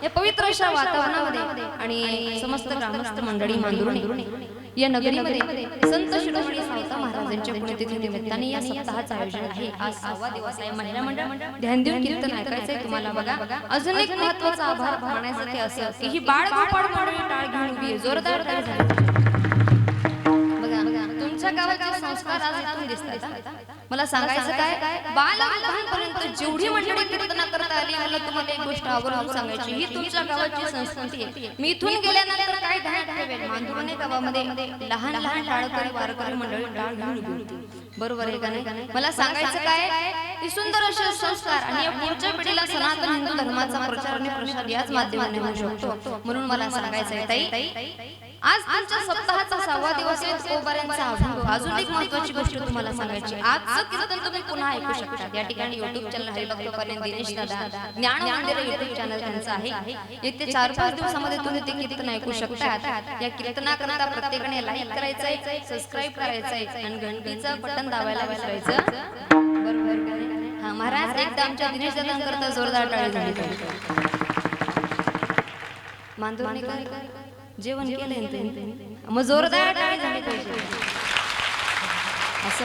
या पवित्र अशा वातावरणामध्ये आणि समस्त ग्रामस्थ मंडळी मांडुर्णी या नगरीमध्ये संत शिरोमणी सावता महाराजांच्या पुण्यतिथी निमित्ताने या सप्ताहाचं आयोजन आहे। आज 6वा दिवस आहे। महिला मंडळ ध्यान देऊन कीर्तन ऐकायचंय तुम्हाला। बघा अजून एक महत्त्वाचा आभार मानायचं ते असं की ही बाळ गोपाळ मंडळी टाळ घेऊन उभी आहे। जोरदार टाळी झाली। तुमच्या गावाचे संस्कार आज इथून दिसतात। मला सांगायचं काय बालपणापर्यंत जेवढी मंडळी कीर्तन करता आली मला तुम्हाला एक गोष्ट आवर्जून सांगायची ही तुमच्या गावाची संस्कृती आहे। मी इथून गेल्यानंतर काय ध्यान ठेवेल मांडुर्णी गावामध्ये लहान लहान टाळकरी वारकरी मंडळी टाळ घेऊन उभी होती। बरोबर आहे का नाही? मला सांगायचं काय की सुंदर असे संस्कार आणि या पुढच्या पिढीला सनातन हिंदू धर्माचा प्रचार आणि प्रसार याच माध्यमाने होऊ शकतो। म्हणून मला सांगायचं आहे ताई आज तुमच्या सप्ताहाचा 6वा दिवस आहे। तुकोबारायांचा अभंग। अजून एक महत्त्वाची गोष्ट तुम्हाला सांगायची आजचं कीर्तन तुम्ही पुन्हा ऐकू शकता। या ठिकाणी YouTube चॅनल हरिभक्त कल्याण दिनेश दादा ज्ञान मंदिर YouTube चॅनल त्यांचं आहे। येते 4-5 दिवसामध्ये तुम्ही ते कीर्तन ऐकू शकता। या कीर्तनाकरता प्रत्येकाने लाईक करायचंय, सबस्क्राइब करायचंय आणि घंटीचं बटन दाबायला विसरायचं। बरोबर का? हां महाराज एकदा आमच्या दिनेश दादांकरता जोरदार टाळी झाली। मांडुर्णी जेवण केलं मग जोरदार टाळी झाली पाहिजे। असं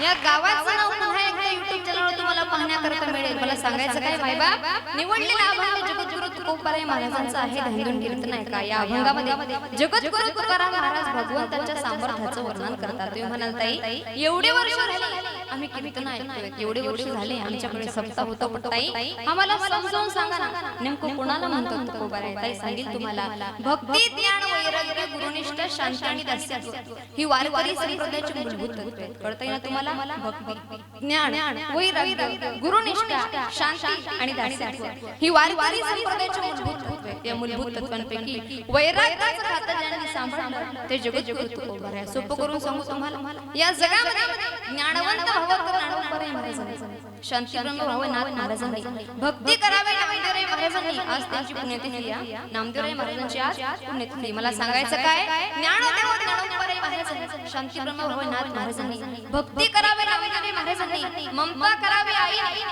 या गावाचं नाव पुन्हा एकदा YouTube चॅनलवर तुम्हाला पाहण्याकरता मिळेल। मला सांगायचं काय मायबाप निवडलेला अभंग जगद्गुरु तुकोबाराय महाराजांचा आहे। ध्यान कीर्तन ऐका। या अभंगामध्ये जगद्गुरु तुकाराम महाराज भगवंताच्या सामर्थ्याचं वर्णन करतात। तुम्ही म्हणाल ताई एवढे वर्ष झाले आम्ही कीर्तन ऐकतोय, एवढे वर्ष झाले आमच्याकडे सप्ताह होतो पण ताई आम्हाला समजावून सांगा ना नेमकं कोणाला म्हणतात तुकोबाराय? ताई सांगेल तुम्हाला भक्ती ज्ञान वैराग्य गुरुनिष्ठा शांती आणि दास्यत्व ही वारकरी संप्रदायाची मूलभूत तत्त्वे। कळतंय ना तुम्हाला? भक्ती ज्ञान वैराग्य गुरुनिष्ठा शांती आणि दास्यत्व ही वारकरी संप्रदायाची मूलभूत तत्त्वे। या मूलभूत तत्वांपैकी वैराग्याचं खातं ज्यांनी सांभाळलं ते जगद्गुरु तुकोबाराय। सोपं करून सांगू तुम्हाला या जगामध्ये ज्ञानवंत व्हावं तर ज्ञानोबाराय महाराजांनी, शांतीब्रह्म व्हावं नाथ महाराजांनी, भक्ती करावी नामदेवराय महाराजांनी। आज त्यांची पुण्यतिथी आहे। नामदेवराय महाराजांची आज पुण्यतिथी। मला सांगायचं काय ज्ञानोदेव ज्ञानोबाराय महाराजांनी, शांतीब्रह्म व्हावं नाथ महाराजांनी, भक्ती करावी नामदेवराय महाराजांनी, ममता करावी आईने,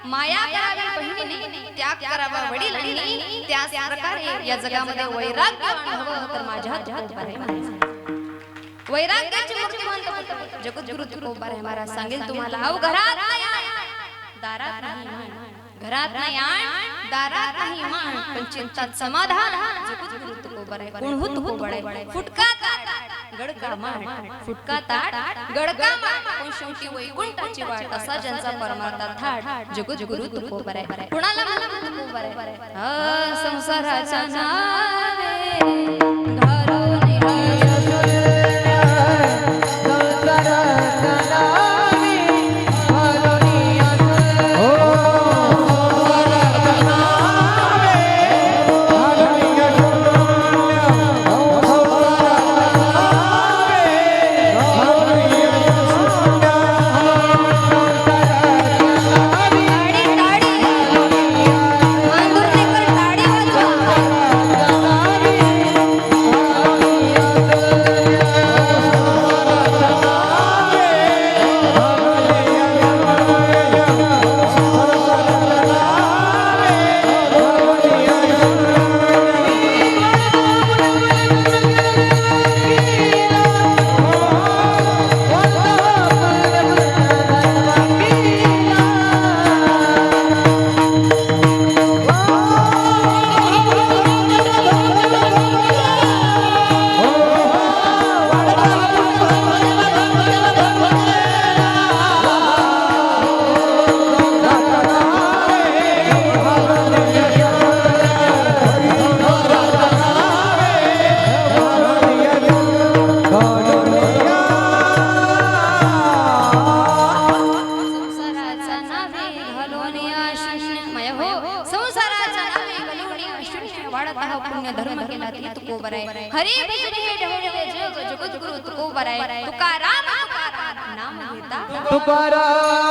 माया करावी बहिणीने, त्याग करावा वडिलांनी। त्याच प्रकारे या जगामध्ये वैराग्य हवं तर माझ्या तुकोबाराय महाराजांनी। वैराग्याची मूर्तिमंत जगद्गुरु तुकोबाराय महाराज सांगेल तुम्हाला अहो घरात नाही दारात नाही, घरात नाही दारात नाही मान पण चिंतात समाधान जगद्गुरु तुकोबाराय। कोण हो तुकोबाराय? फुटका ताट गडका मान, फुटका ताट गडका मान कोण शेवटी वैकुंठाची वाट असा ज्यांचा परमार्थ थाट जगद्गुरु तुकोबाराय। कोणाला म्हणतात तुकोबाराय? संसाराच्या नावे तुकोबाराय हरी भजनी ढवळे जग जगद्गुरु तुकोबाराय तुकाराम नाम घेता तुकाराम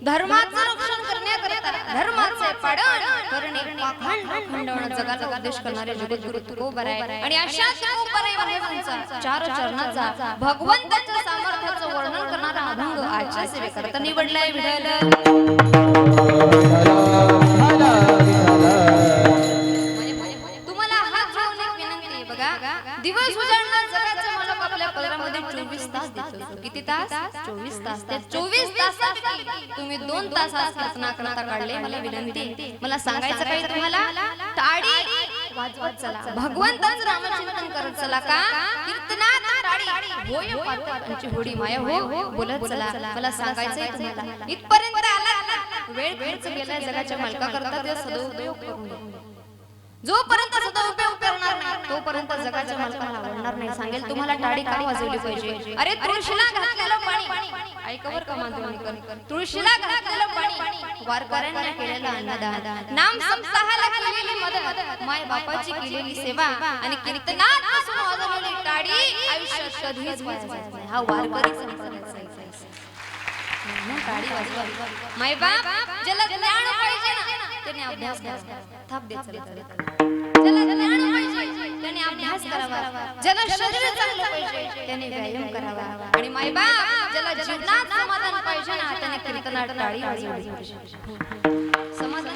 धर्माचं रक्षण करण्याकरता धर्माचे पालन करणे पाखंड खंडवण जगाचा उपदेश करणारे जगद्गुरु तुकोबाराय आणि अशा तुकोबाराय महाराजांचा चार चरणाचा भगवंताच्या सामर्थ्याचं वर्णन करणारा अभंग आजच्या सेवेकरता निवडलाय विठ्ठल। तुम्हाला हात जोडून एक विनंती आहे बघा, दिवस उजाडणार जगाचा मालक आपल्या पदरामध्ये 24 तास देतो। किती तास? 24 तास। त्या 24 तासात तुम्ही 2 तास कीर्तना करता काढले। मला विनंती आहे, मला सांगायचं काही तुम्हाला, टाळी वाजवत चला, भगवंताचं नामचिंतन करत चला का कीर्तनात टाळी होय पाटकांची होडी माया हो बोलत चला। मला सांगायचंय तुम्हाला, इथपर्यंत आला ना, वेळ खर्च केलाय जगाच्या मालका करता, ते सदुपयोग करून घ्या। जोपर्यंत सदुपयोग करणार नाही तोपर्यंत जगाच्या मालकाला आवडणार नाही। सांगेल तुम्हाला टाळी का वाजवली पाहिजे? अरे तुळशीला घातलेलं पाणी ऐकवर का मांडवणीकर, तुळशीला घातलेलं पाणी, वारकऱ्यांना केलेलं अन्नदान, नाम सप्ताहाला केलेली मदत, माय बापाची केलेली सेवा आणि कीर्तनात बसून वाजवलेली टाळी आयुष्यात कधीच वाजवायची नाही। हा वारकरी संप्रदायाचा आहे। टाळी वाजवा। माय बाप ज्याला ज्ञान पाहिजे ना त्याने अभ्यास करावा, थाप देत चला। ज्याला ज्ञान पाहिजे त्याने अभ्यास करावा, ज्याला शरीर चांगलं पाहिजे त्याने व्यायाम करावा, आणि माय बाप ज्याला जीवनात समाधान पाहिजे ना त्याने कीर्तनात टाळी वाजवली पाहिजे। समाधान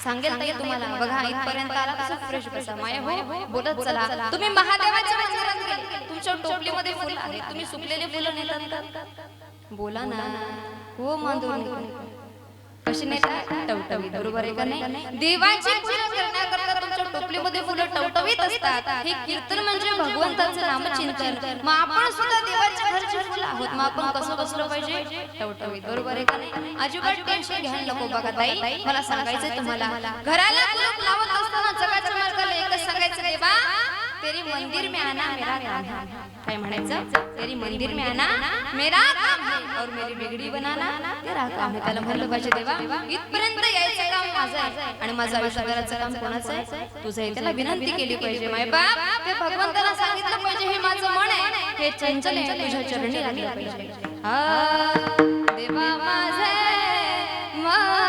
सांगेल ताई तुम्हाला, बघा इथपर्यंत आला कसं फ्रेश बसा, माया हो बोलत चला। तुम्ही महादेवाच्या मंदिरात गेले, तुमच्या टोपलीमध्ये फुलं आहेत, तुम्ही सुकलेले फुलं नेतात, बोला ना हो मांडवणी कशी नेतात? टवटवीत, बरोबर आहे का नाही? देवाची पूजा करण्याकरता तुमच्या टोपलीमध्ये फुलं टवटवीत असतात। हे कीर्तन म्हणजे भगवंताचं नामचिंतन। मग आपण सुद्धा देवाच्या घरची फुलं आहोत, मग आपण कसं बसलो पाहिजे? टवटवीत, बरोबर आहे का नाही? अजिबात टेन्शन घ्यायला नको। बघा ताई मला सांगायचंय तुम्हाला, घराला कुलूप लावत असताना जगाच्या मालकाला एकच सांगायचं, देवा तेरी मंदिर में आना मेरा काम है। काय म्हणायचं? तेरी मंदिर में आना मेरा काम है और मेरी बिगड़ी बनाना तेरा काम है। त्याला म्हणलं पाहिजे, देवा इथपर्यंत यायचं काम माझं आहे आणि माझं आयुष्यभराचं काम कोणाचं आहे? तुझं आहे। त्याला विनंती केली पाहिजे, माय बाप ते भगवंताला सांगितलं पाहिजे, हे माझं मन आहे, हे चंचल आहे, तुझ्या चरणी लागलं पाहिजे। हा देवा माझे मन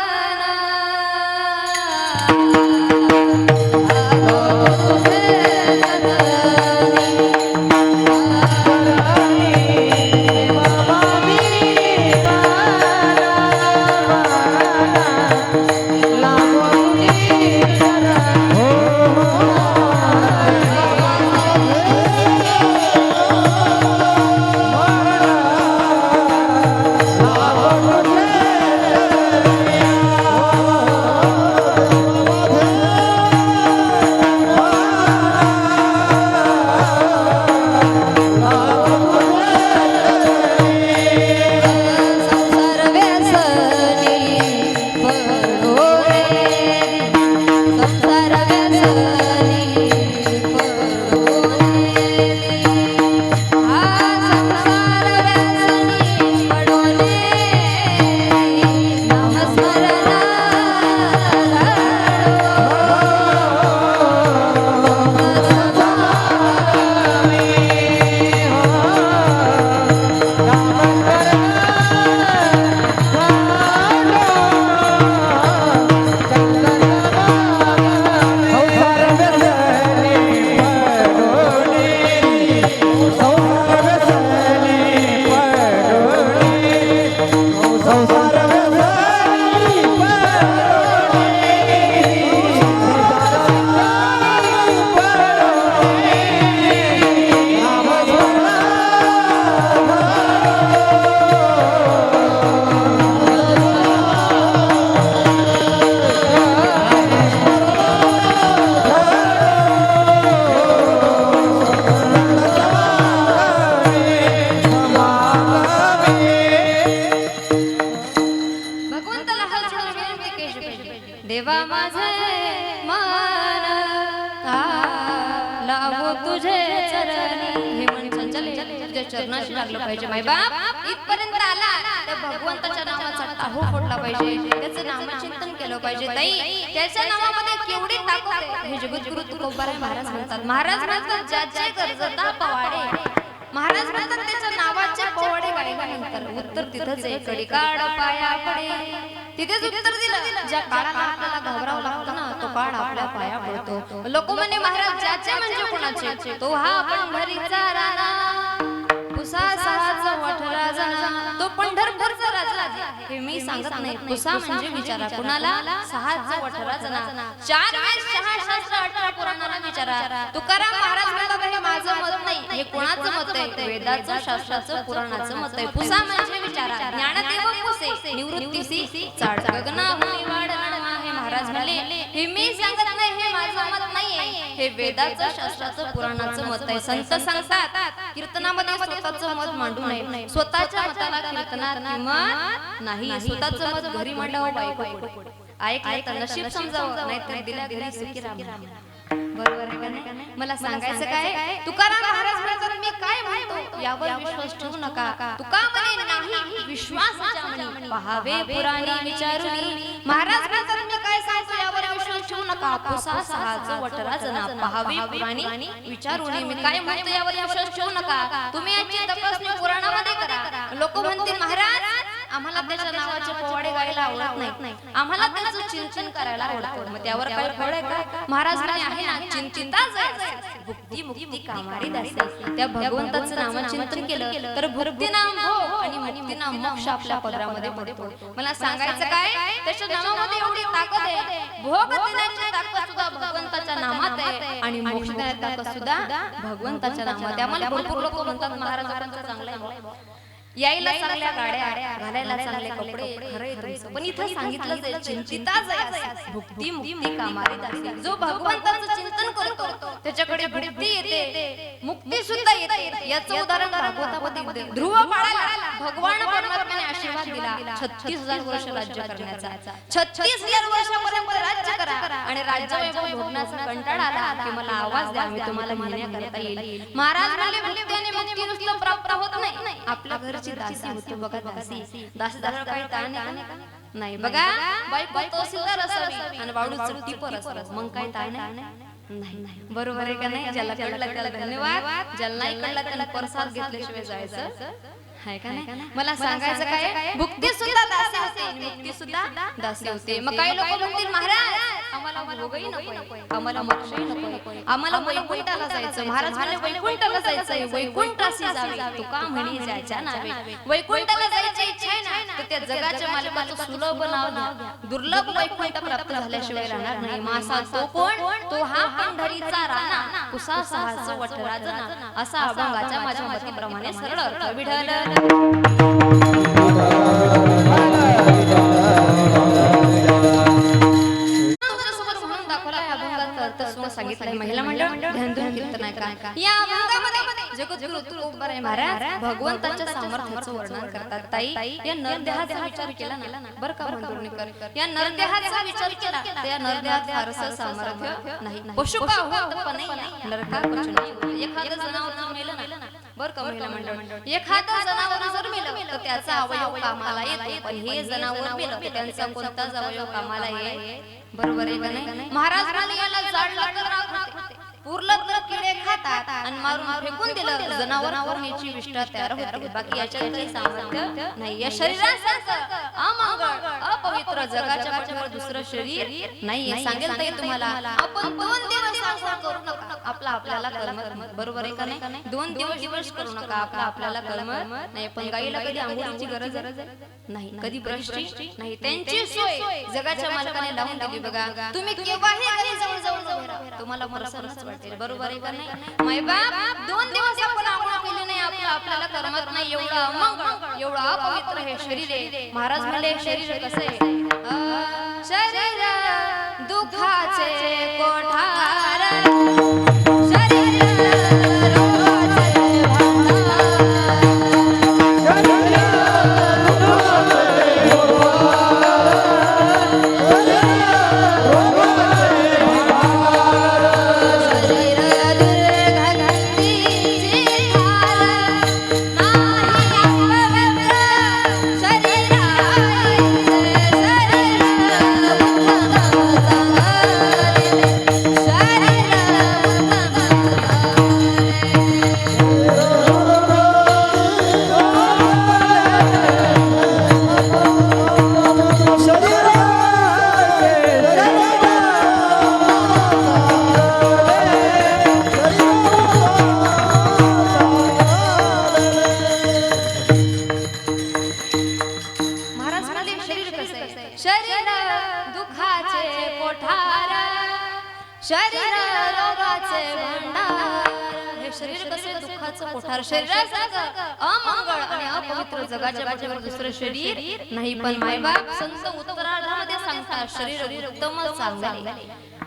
देवा माझे मन लावो तुझे चरणी, हे मन चंचल तुझ्या चरणाशी लागलं पाहिजे। माय बाप इथपर्यंत आला तर भगवंताच्या नावाचा टाहो फोडला पाहिजे, त्याचं नामचिंतन केलं पाहिजे। ताई त्याच्या नावामध्ये केवढी ताकद आहे हे जगद्गुरु तुकोबाराय महाराज म्हणतात। महाराज म्हणतात ज्याचे गरजता पवाडे, महाराज म्हणतात त्याच्या नावाचे पवाडे गायल्यानंतर उत्तर तिथंच आहे कडी काढ पाया पडे. तिथेच उत्तर दिलं, ज्या काळाला आपल्याला घाबरावं लागतं ना तो काळ आपल्या पाया पडतो. लोक म्हणे महाराज ज्याचे म्हणजे कोणाचे, तो हा पंढरीचा राणा, पुसा सहाचा वठला जाणा, तो पंढरपूरचा राजा. हे मी सांगत नाही, पुसा म्हणजे विचारा कुणाला, सहाचा वठला जाणा. 4 वेद 6 शास्त्र 18 पुराणाला विचारा. तुकाराम महाराज म्हणतात हे माझं मत नाही, हे कोणाचं मत आहे, वेदाचं शास्त्राचं पुराणाचं मत आहे. पुसा म्हणजे विचारा. ज्ञानदेव पुसे निवृत्तीसी चाड गगनाहून वाढणारा. हे महाराज म्हणले हे मी सांगत नाही, हे माझं मत नाहीये, हे वेदाचं शास्त्राचं पुराणाचं मत आहे. संत सांगतात कीर्तनामध्ये स्वतःचं मत मांडू नये, स्वतःच्या मताला कीर्तनात किंमत नाही. स्वतःचं मत घरी मांडावं, बायको ऐकलं तर नशीब समजावं, नाहीतर दिल्या घरी सुखी राहा. बरोबर आहे का नाही? मला सांगायचं काय, तुकाराम महाराज म्हणतात मी काय म्हणतो यावर विश्वास ठेवू नका. तुका म्हणे नाही विश्वासाच्या मनी पहावे पुराणी विचारुनी. महाराज म्हणतात मी काय सांगतो यावर विश्वास ठेवू नका, पुसा सहाचं वटरा जना पहावे पुराणी विचारुनी. मी काय म्हणतो यावर विश्वास ठेवू नका, तुम्ही याची तपासणी पुराणामध्ये करा. लोक म्हणतील महाराज आम्हाला त्याच्या नावाचे पोवाडे गायला आवडत नाही, आम्हाला त्याचं चिंतन करायला आवडतं. मग त्यावर काय फळ आहे का? महाराज म्हणे आहे ना, चिंतिता भुक्ती मुक्ती कामारी दासी. त्या भगवंताचं नामचिंतन केलं तर भुक्ती नाम भोग आणि मुक्ती नाम मोक्ष आपल्या पदरामध्ये पडतो. मला सांगायचं काय, त्याच्या नामामध्ये एवढी ताकद आहे, भोग देण्याची ताकद सुद्धा भगवंताच्या नामात आहे आणि मोक्ष देण्याची ताकद सुद्धा भगवंताच्या नामात आहे. आम्हाला भरपूर लोक म्हणतात महाराजांचं चांगलं आहे, यायला चांगल्या गाड्या, घालायला चांगले कपडे, खरंय तुमचं, पण इथं सांगितलं चिंतिता भुक्ती मुक्ती कामारी दासी. जो भगवंताचं चिंतन करतो त्याच्याकडे भुक्ती येते, मुक्ती सुद्धा येते. याचं उदाहरण भागवतामध्ये ध्रुव बाळाला भगवान परमात्म्याने आशीर्वाद दिला 36,000 वर्ष राज्य करण्याचा. 36,000 वर्षापर्यंत राज्य करा आणि राज्यवैभव भोगण्याचा कंटाळा आला की मला आवाज द्या, मी तुम्हाला मान्य करता येईल. महाराज म्हणले भुक्ती आणि मुक्ती नुसतं प्राप्त होत नाही, आपल्या घरची दासी होते. बघा दासी, दासीदार काही ताण नाही. बघा बायको तहसीलदार असावी आणि वाळूचं टिपर असावं, मग काय ताण नाही. बरोबर आहे का नाही? ज्याला कळलं त्याला धन्यवाद, ज्याला नाही कळलं त्याला प्रसाद घेतल्याशिवाय जायचं आहे का नाही? मला सांगायचं काय, भुक्ती सुद्धा दासी होते आणि मुक्ती सुद्धा दासी होते. मग काही लोक म्हणतील महाराज आम्हाला भोगही नको, आम्हाला मोक्षही नको, आम्हाला वैकुंठाला जायचं. महाराज म्हणे वैकुंठाला जायचंय, वैकुंठासी जावे. तुका म्हणे ज्याच्या नावे. वैकुंठाला जायची इच्छा आहे ना तर त्या जगाच्या मालकाचं सुलभ नाव घ्या, दुर्लभ वैकुंठ प्राप्त झाल्याशिवाय राहणार नाही. मासा तो कोण, तो हा पंढरीचा राणा, पुसा सहाचं वठरा जना. असा अभंगाच्या माझ्या मतीप्रमाणे सरळ अर्थ. विठ्ठल सांगितलं महिला मंडळ ध्यान देऊन कीर्तन ऐका. या अभंगामध्ये जगद्गुरु तुकोबा महाराज भगवंताच्या सामर्थ्याचं वर्णन करतात. ताई या नरदेहाचा विचार केला ना बरं का मंजुरणीकर, या नरदेहाचा विचार केला तर या नरदेहात फारसं सामर्थ्य नाही. पशु का होत पण नाही, नरका कुछ नाही. एखादं जनावर मेलं ना बरं का महिला मंडळ, एखादं जनावर जर मेलं तर त्याचा अवयव कामाला येतो, पण हे जनावर मेलं तर त्यांचा कोणताच अवयव कामाला येत. बरोबर आहे का नाही? महाराज म्हणाले याला जाळलं तर राग होते, पुरलं तर किडे खातात आणि मारून फेकून दिलं जनावर मरण्याची विष्ठा तयार होते. बाकी याच्यात काही सामर्थ्य नाही. या शरीरासारखं अमंगळ अपवित्र जगाच्या पाठीवर दुसरं शरीर नाही. सांगेल ताई तुम्हाला आपण 2 दिवस आंघोळ करू नका, आपल्याला करमत. बरोबर आहे का नाही? 2 दिवस करू नका, आपल्याला करमत नाही. पण गाईला कधी आंघोळीची गरज नाही, कधी ब्रशची नाही. त्यांची सोय जगाच्या मालकाने लावून दिली. बघा तुम्ही केव्हाही घरी जाऊन उभे राहा, तुम्हाला प्रसन्नच वाटेल. बरोबर आहे का नाही? मायबाप 2 दिवस आपण आंघोळ केली नाही, आपल्याला करमत नाही. एवढं अमंगळ एवढं अपवित्र हे शरीर आहे. महाराज म्हणले शरीर कसं आहे, शरीर दुःखाचे कोठार, शरीर शरीर तुपाचं कोठार शरीरासारखं अमंगळ आणि अपवित्र जगाच्या पाठीवर दुसरं शरीर नाही. पण मायबाप संत उत्तरार्धामध्ये सांगतात शरीर उत्तम चांगले.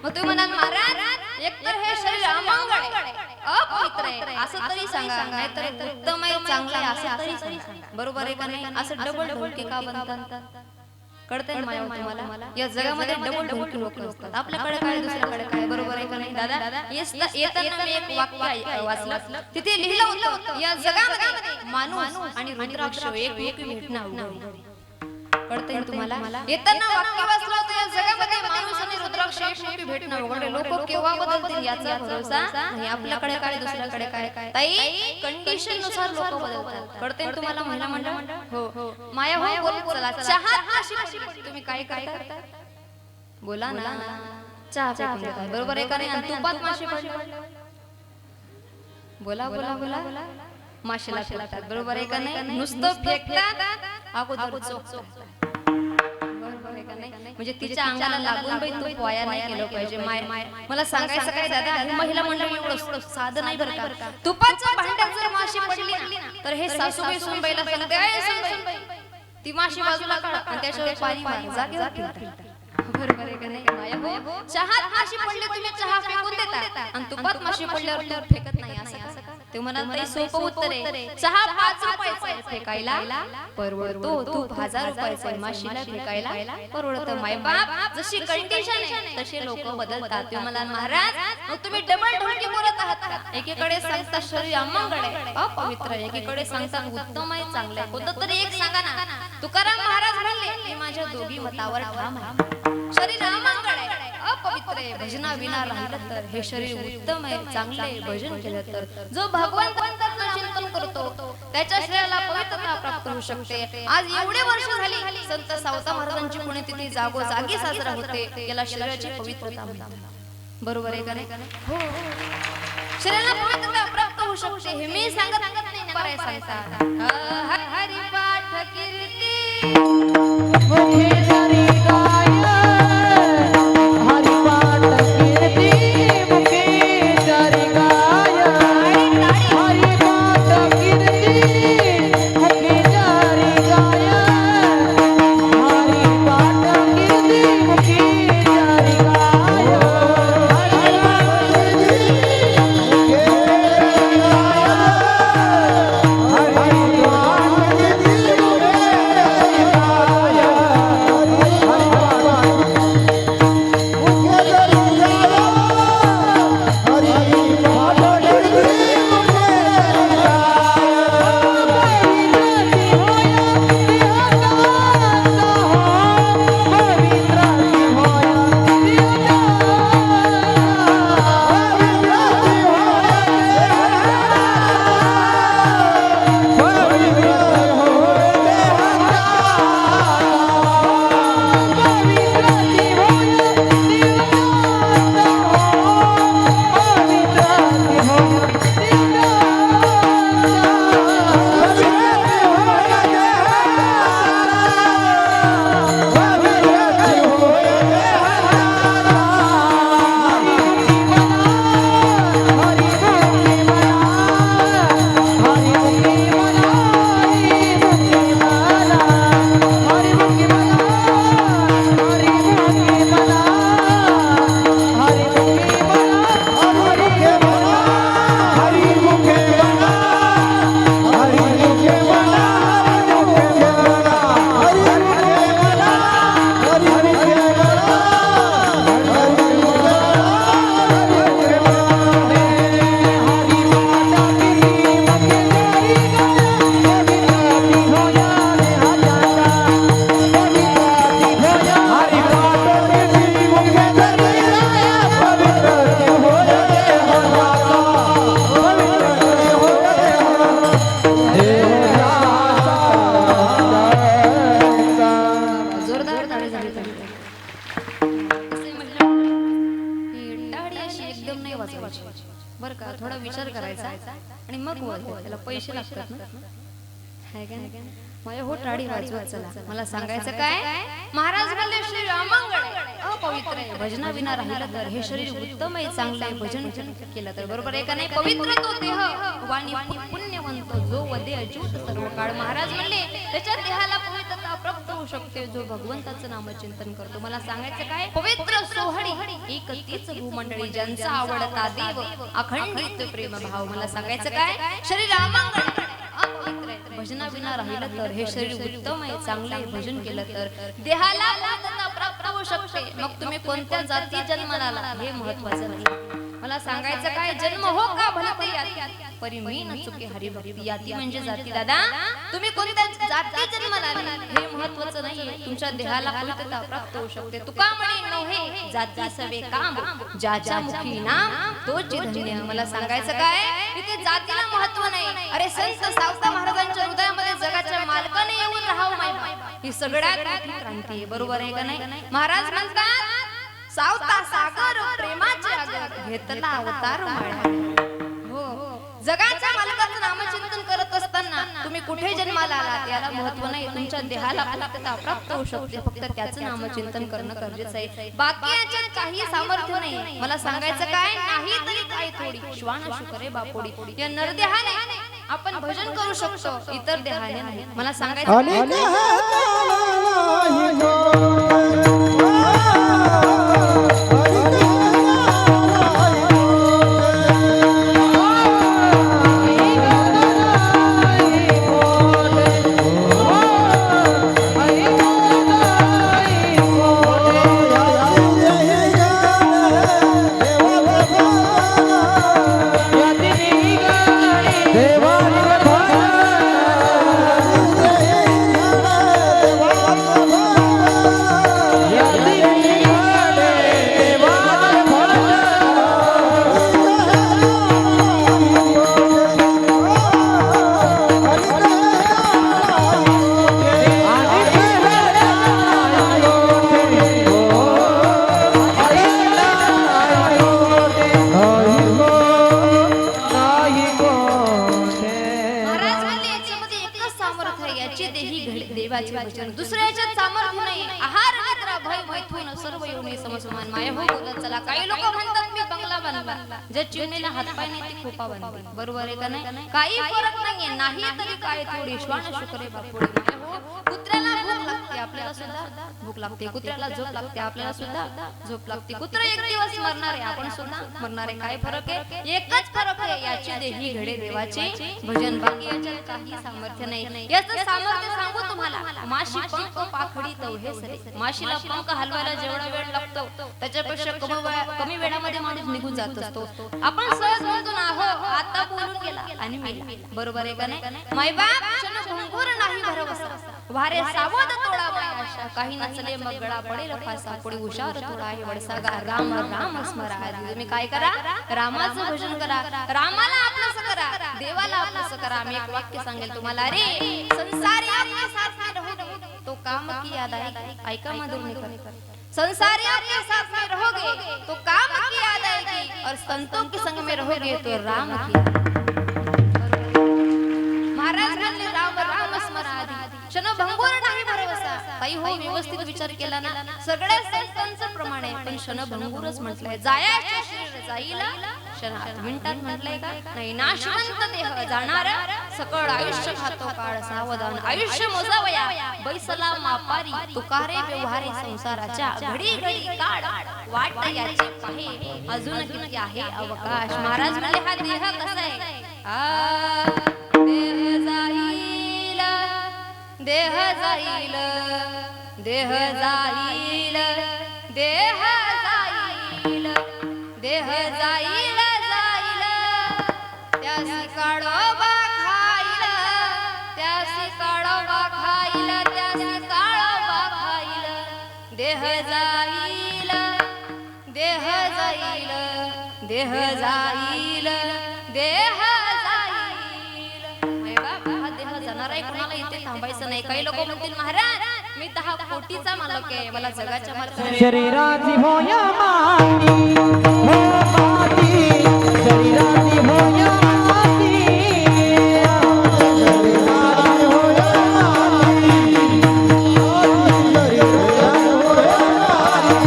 मग तुम्ही म्हणाल महाराज एकतर हे शरीर अमंगळ आहे, अपवित्र आहे असं तरी सांगा, नाहीतर उत्तम आहे चांगलं आहे असं तरी सांगा. बरोबर आहे का नाही? असं डबल ढोलकी का बनतात? कळतंय ना तुम्हाला? या जगामध्ये डबल ढोलकी लोक असतात. आपल्याकडे काय दुसऱ्याकडे काय. बरोबर आहे का नाही दादा? येताना मी एक वाक्य वाचलं, तिथे लिहिलं होतं या जगामध्ये माणूस आणि रुद्राक्ष एकमेकी भेटणं अवघड. कळतंय तुम्हाला? येताना वाक्य वाचलं होतं या जगामध्ये माणूस आणि रुद्राक्ष एकमेकी भेटणं अवघड. लोक केव्हा बदलतील याचा भरोसा नाही. आपल्याकडे काय दुसऱ्याकडे काय. ताई कंडिशन नुसार लोक बदलतात. कळतंय तुम्हाला महिला मंडळ? हो माया हो बोल चला. चहा तुम्ही काय करता? बोला ना. चहा फेकून देतात. बरोबर आहे का नाही? आणि तुपात माशी पडली. बोला बोला बोला. माशीला फेकतात. बरोबर आहे का नाही? नुसतं फेकतात अगोदर चोख. बरोबर आहे का नाही? म्हणजे तिच्या अंगाला लागून बाई तूप वाया नाही केलं पाहिजे. मला सांगायचं काय दादा, महिला मंडळ एवढं साधं नाही बरं का. तुपाच्या भांड्यात जर माशी पडली ना तर हे सासूबाई सुनबाईला सांगते ती माशी बाजूला काढ आणि त्याच्यावर पाणी मार, जागेवर ठेवतात. बरोबर आहे का नाही? चहात माशी पडली तुम्ही चहा फेकून देता आणि तुपात माशी पडल्यावर तूप फेकत नाही असं का? ते म्हणाल सोपं उत्तर आहे. चहा 5 रुपयाचा फेकायला परवडतो, तूप 1000 रुपयाचा माशीला फेकायला परवडतं. मायबाप जशी कंडिशन आहे तसे लोक बदलतात. ते म्हणाल महाराज मग तुम्ही डबल ढोलकी बोलत आहात. एकीकडे सांगतात शरीर अमंगळ आहे, अपवित्र आहे, एकीकडे सांगतात उत्तम आहे चांगलं आहे. कोणतं तरी एक सांगा ना. तुकाराम महाराज म्हणले मी माझ्या दोघी मतावर ठाम आहे. शरीर अमंगळ आहे, अपवित्र आहे, भजना विना राहिलं तर हे शरीर उत्तम आहे चांगलं आहे. भजन केलं तर जो भगवंताचं चिंतन करतो त्याच्या शरीराला पवित्रता प्राप्त होऊ शकते. आज एवढे वर्ष झाली संत सावता महाराजांची पुण्यतिथी जागोजागी साजरा होते. याला शरीराची पवित्रता म्हणतात. बरोबर आहे का नाही? हो शरीराला पवित्रता प्राप्त होऊ शकते. हे मी सांगत नाही बरं सांगतात. हरी पाठ कीर्ती मुखे जरी बर का, थोडा विचार करायचा आणि मग त्याला पैसे लागतात ना. हाय का नाही? माझ्या हो टाळी वाजवत चला. मला सांगायचं काय, महाराज म्हणले श्री अमंगळ अपवित्र आहे, भजना विना राहिलं तर हे शरीर उत्तम आहे चांगलं आहे, भजन केलं तर बरोबर आहे का नाही. पवित्र तो देह वाणी पुण्यवंत जो वदे अच्युत सर्व काळ. महाराज म्हणले त्याच्या देहाला पवित्रता प्राप्त होऊ शकते जो भगवंताचं नामचिंतन करतो. मला सांगायचं काय, पवित्र सोहळी एक तीच भूमंडळी ज्यांचा आवडता देव अखंडित प्रेम भाव. मला सांगायचं काय, शरीर अमंगळ अपवित्र आहे, भजना विना राहिलं तर हे शरीर उत्तम आहे, चांगलं आहे, भजन केलं तर देहाला पवित्रता प्राप्त होऊ शकते. मग तुम्ही कोणत्या जाती जन्माला आला हे महत्वाचं नाही. मला सांगायचं काय, जन्म हो का भलते याती परी मी न चुके हरिभक्ती. याती म्हणजे जाती. दादा तुम्ही कोणत्या जाती जन्माला आले हे महत्वाचं नाहीये, तुमच्या देहाला पवित्रता प्राप्त होऊ शकते. तुका म्हणे नव्हे जाती सवे काम ज्याच्या मुखी नाम तोच धन्य. मला सांगायचं काय, इथे जातीला महत्व नाही. अरे संत सावता महाराजांच्या हृदयामध्ये जगाच्या मालकाने येऊन राहावं माय, ही सगळ्यात मोठी क्रांती आहे. बरोबर आहे का नाही. महाराज म्हणतात सावता सागर प्रेमाचे आगर घेतला अवतार माळा. हो, जगाच्या मालकाचं नामचिंतन करत असताना तुम्ही कुठे जन्माला आलात याला महत्व नाही, तुमच्या देहाला पवित्रता प्राप्त होऊ शकते. फक्त त्याचं नामचिंतन करणं गरजेचं आहे. बाकी याच्यात काही सामर्थ्य नाही. मला सांगायचं काय, नाही तरी काय थोडी श्वान शुकरे बापोडी. या नरदेहाने आपण भजन करू शकतो, इतर देहाने नाही. मला सांगायचं दुसऱ्याच्या सामर्थ्य नाही. आहार निद्रा भय मैथुन सर्व योनी समसमान माया हो बोलत चला. काही लोक म्हणतात मी बंगला बांधला, जे चिमणीला हातपाय नाही ती खोपा बांधली. बरोबर आहे का नाही. काही फरक नाहीये, नाही तरी काय थोडी श्वान शुकरे बापोडी. माया हो, कुत्र्याला भूक लागते आपल्याला सुद्धा भूक लागते, कुत्र्याला झोप लागते आपल्याला सुद्धा झोप लागते. कुत्र एक दिवस मरणार आहे, आपण सुद्धा मरणार आहे. काय फरक आहे, एकच फरक आहे, याची देही घडे देवाचे भजन. बाकी याच्यात काही सामर्थ्य नाही. याचं सामर्थ्य सांगू तुम्हाला, माशी पंख पाखडी तवहे सरे. माशीला पंख हलवायला जेवढा वेळ लागतो त्याच्यापेक्षा कमी वेळामध्ये माणूस निघून जात असतो. आपण सहज म्हणतो ना, हो आता बोलून गेला आणि मेला. बरोबर आहे का नाही. मायबाप क्षणभंगुर नाही भरवसा, वारे सावध तोडावा आशा. काही नचले मग गळा पडेल फासा, पुढे हुशार थोडा आहे वडसागा. राम राम स्मरा. तुम्ही काय करा, रामाचं भजन करा, रामाला आपलंच करा, देवाला आपलंच करा. मी एक वाक्य सांगेल तुम्हाला, रे संसारी आपके साथ में रहोगे तो काम की याद आएगी. ऐका मधुर कर, संसारी आपके साथ में रहोगे तो काम की याद आएगी, और संतों के संग में रहोगे तो राम की. महाराज म्हणले राम राम स्मराधी क्षणभंगुर नाही भरवसा. काही हो व्यवस्थित विचार केला ना, सगळ्या संतांचं प्रमाण आहे, पण क्षणभंगुरच म्हटलंय. जायाचे शरीर जाईल क्षणात मिनिटात म्हटलंय का नाही. नाशवंत देह जाणार सकळ आयुष्य खातो काळ. सावधान आयुष्य मोजावया बैसला मापारी. तुकारे व्यवहारे संसाराच्या घडी घडी काळ. वाट याची पाहे अजून किती आहे अवकाश. महाराज म्हणले हा देह कसा आहे, देह जाईल, देह जाईल, देह जाईल, देह जाईल, देह जाईल, जाईल त्यासी काळोबा खाईल, त्यासी काळोबा खाईल, त्यासी काळोबा खाईल. देह जाईल, देह जाईल, देह जाईल, देह जाणार आहे. कोणाला इथे थांबायचं नाही. काही लोक म्हणतील महाराज मी 10 कोटीचा मालक आहे, मला जगाच्या मालकाची शरीराची होया माती, हो माती, शरीराची होया माती, शरीराची होया माती,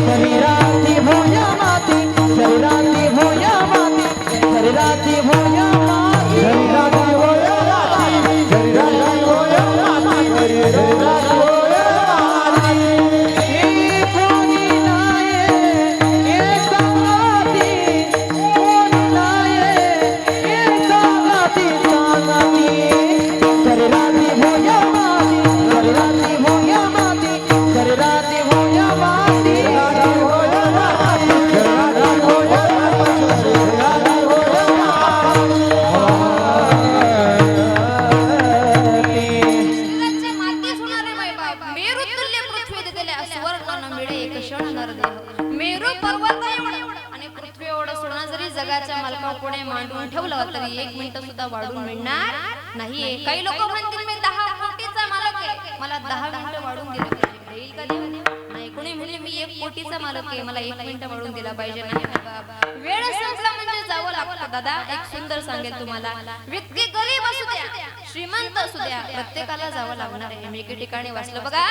शरीराची होया माती, शरीराची होया माती, शरीराची होया माती. 1 मिनिट सुद्धा वाढून मिळणार नाहीये. काही लोक म्हणतील मी 10 कोटीचा मालक आहे, मला 10 मिनिटं वाढून दिलं पाहिजे. देईल का देव? नाही. कोणी म्हणले मी 1 कोटीचा मालक आहे, मला 1 मिनिट वाढून दिला पाहिजे. नाही बाबा, वेळ संपला म्हणजे जावं लागतं. दादा एक सुंदर सांगेल तुम्हाला, व्यक्ती गरीब असू द्या श्रीमंत असू द्या, प्रत्येकाला जावं लागणार आहे. मी एके ठिकाणी वाचलं बघा,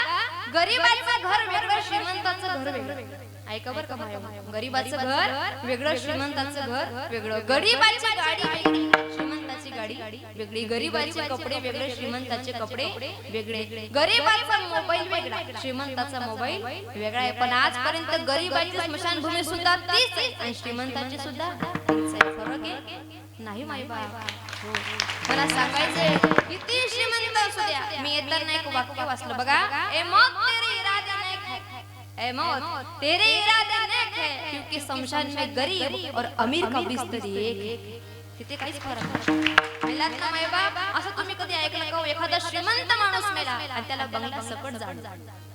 गरीबाचं घर वेगळं, श्रीमंताचं घर वेगळं. ऐका बरं का भाई, गरीबाचं घर वेगळं, श्रीमंताचं घर वेगळं. गरीबाची गाडी वेगळी, श्रीमंताची गाडी वेगळी. गरीबाचे कपडे वेगळे, श्रीमंताचे कपडे वेगळे. गरीबाचा मोबाईल वेगळा, श्रीमंताचा मोबाईल वेगळा आहे. पण आजपर्यंत गरीबाची स्मशानभूमी सुद्धा तीच आहे आणि श्रीमंताची सुद्धा तीच आहे. फरक आहे नाही माई बाबा. मला सांगायचंय, किती श्रीमंत असू द्या, मी येताना एक वाक्य वाचलं बघा, ए मौत तेरे इरादे नहीं है, ए मौत तेरे इरादे नहीं है, क्योंकि शमशान में गरीब और अमीर का बिस्तर एक. तिथे काहीच फरक नाही. मेलात ना माय बाप, असं तुम्ही कधी ऐकलं का एखादा श्रीमंत माणूस मेला आणि त्याला बंगला सकट जाण,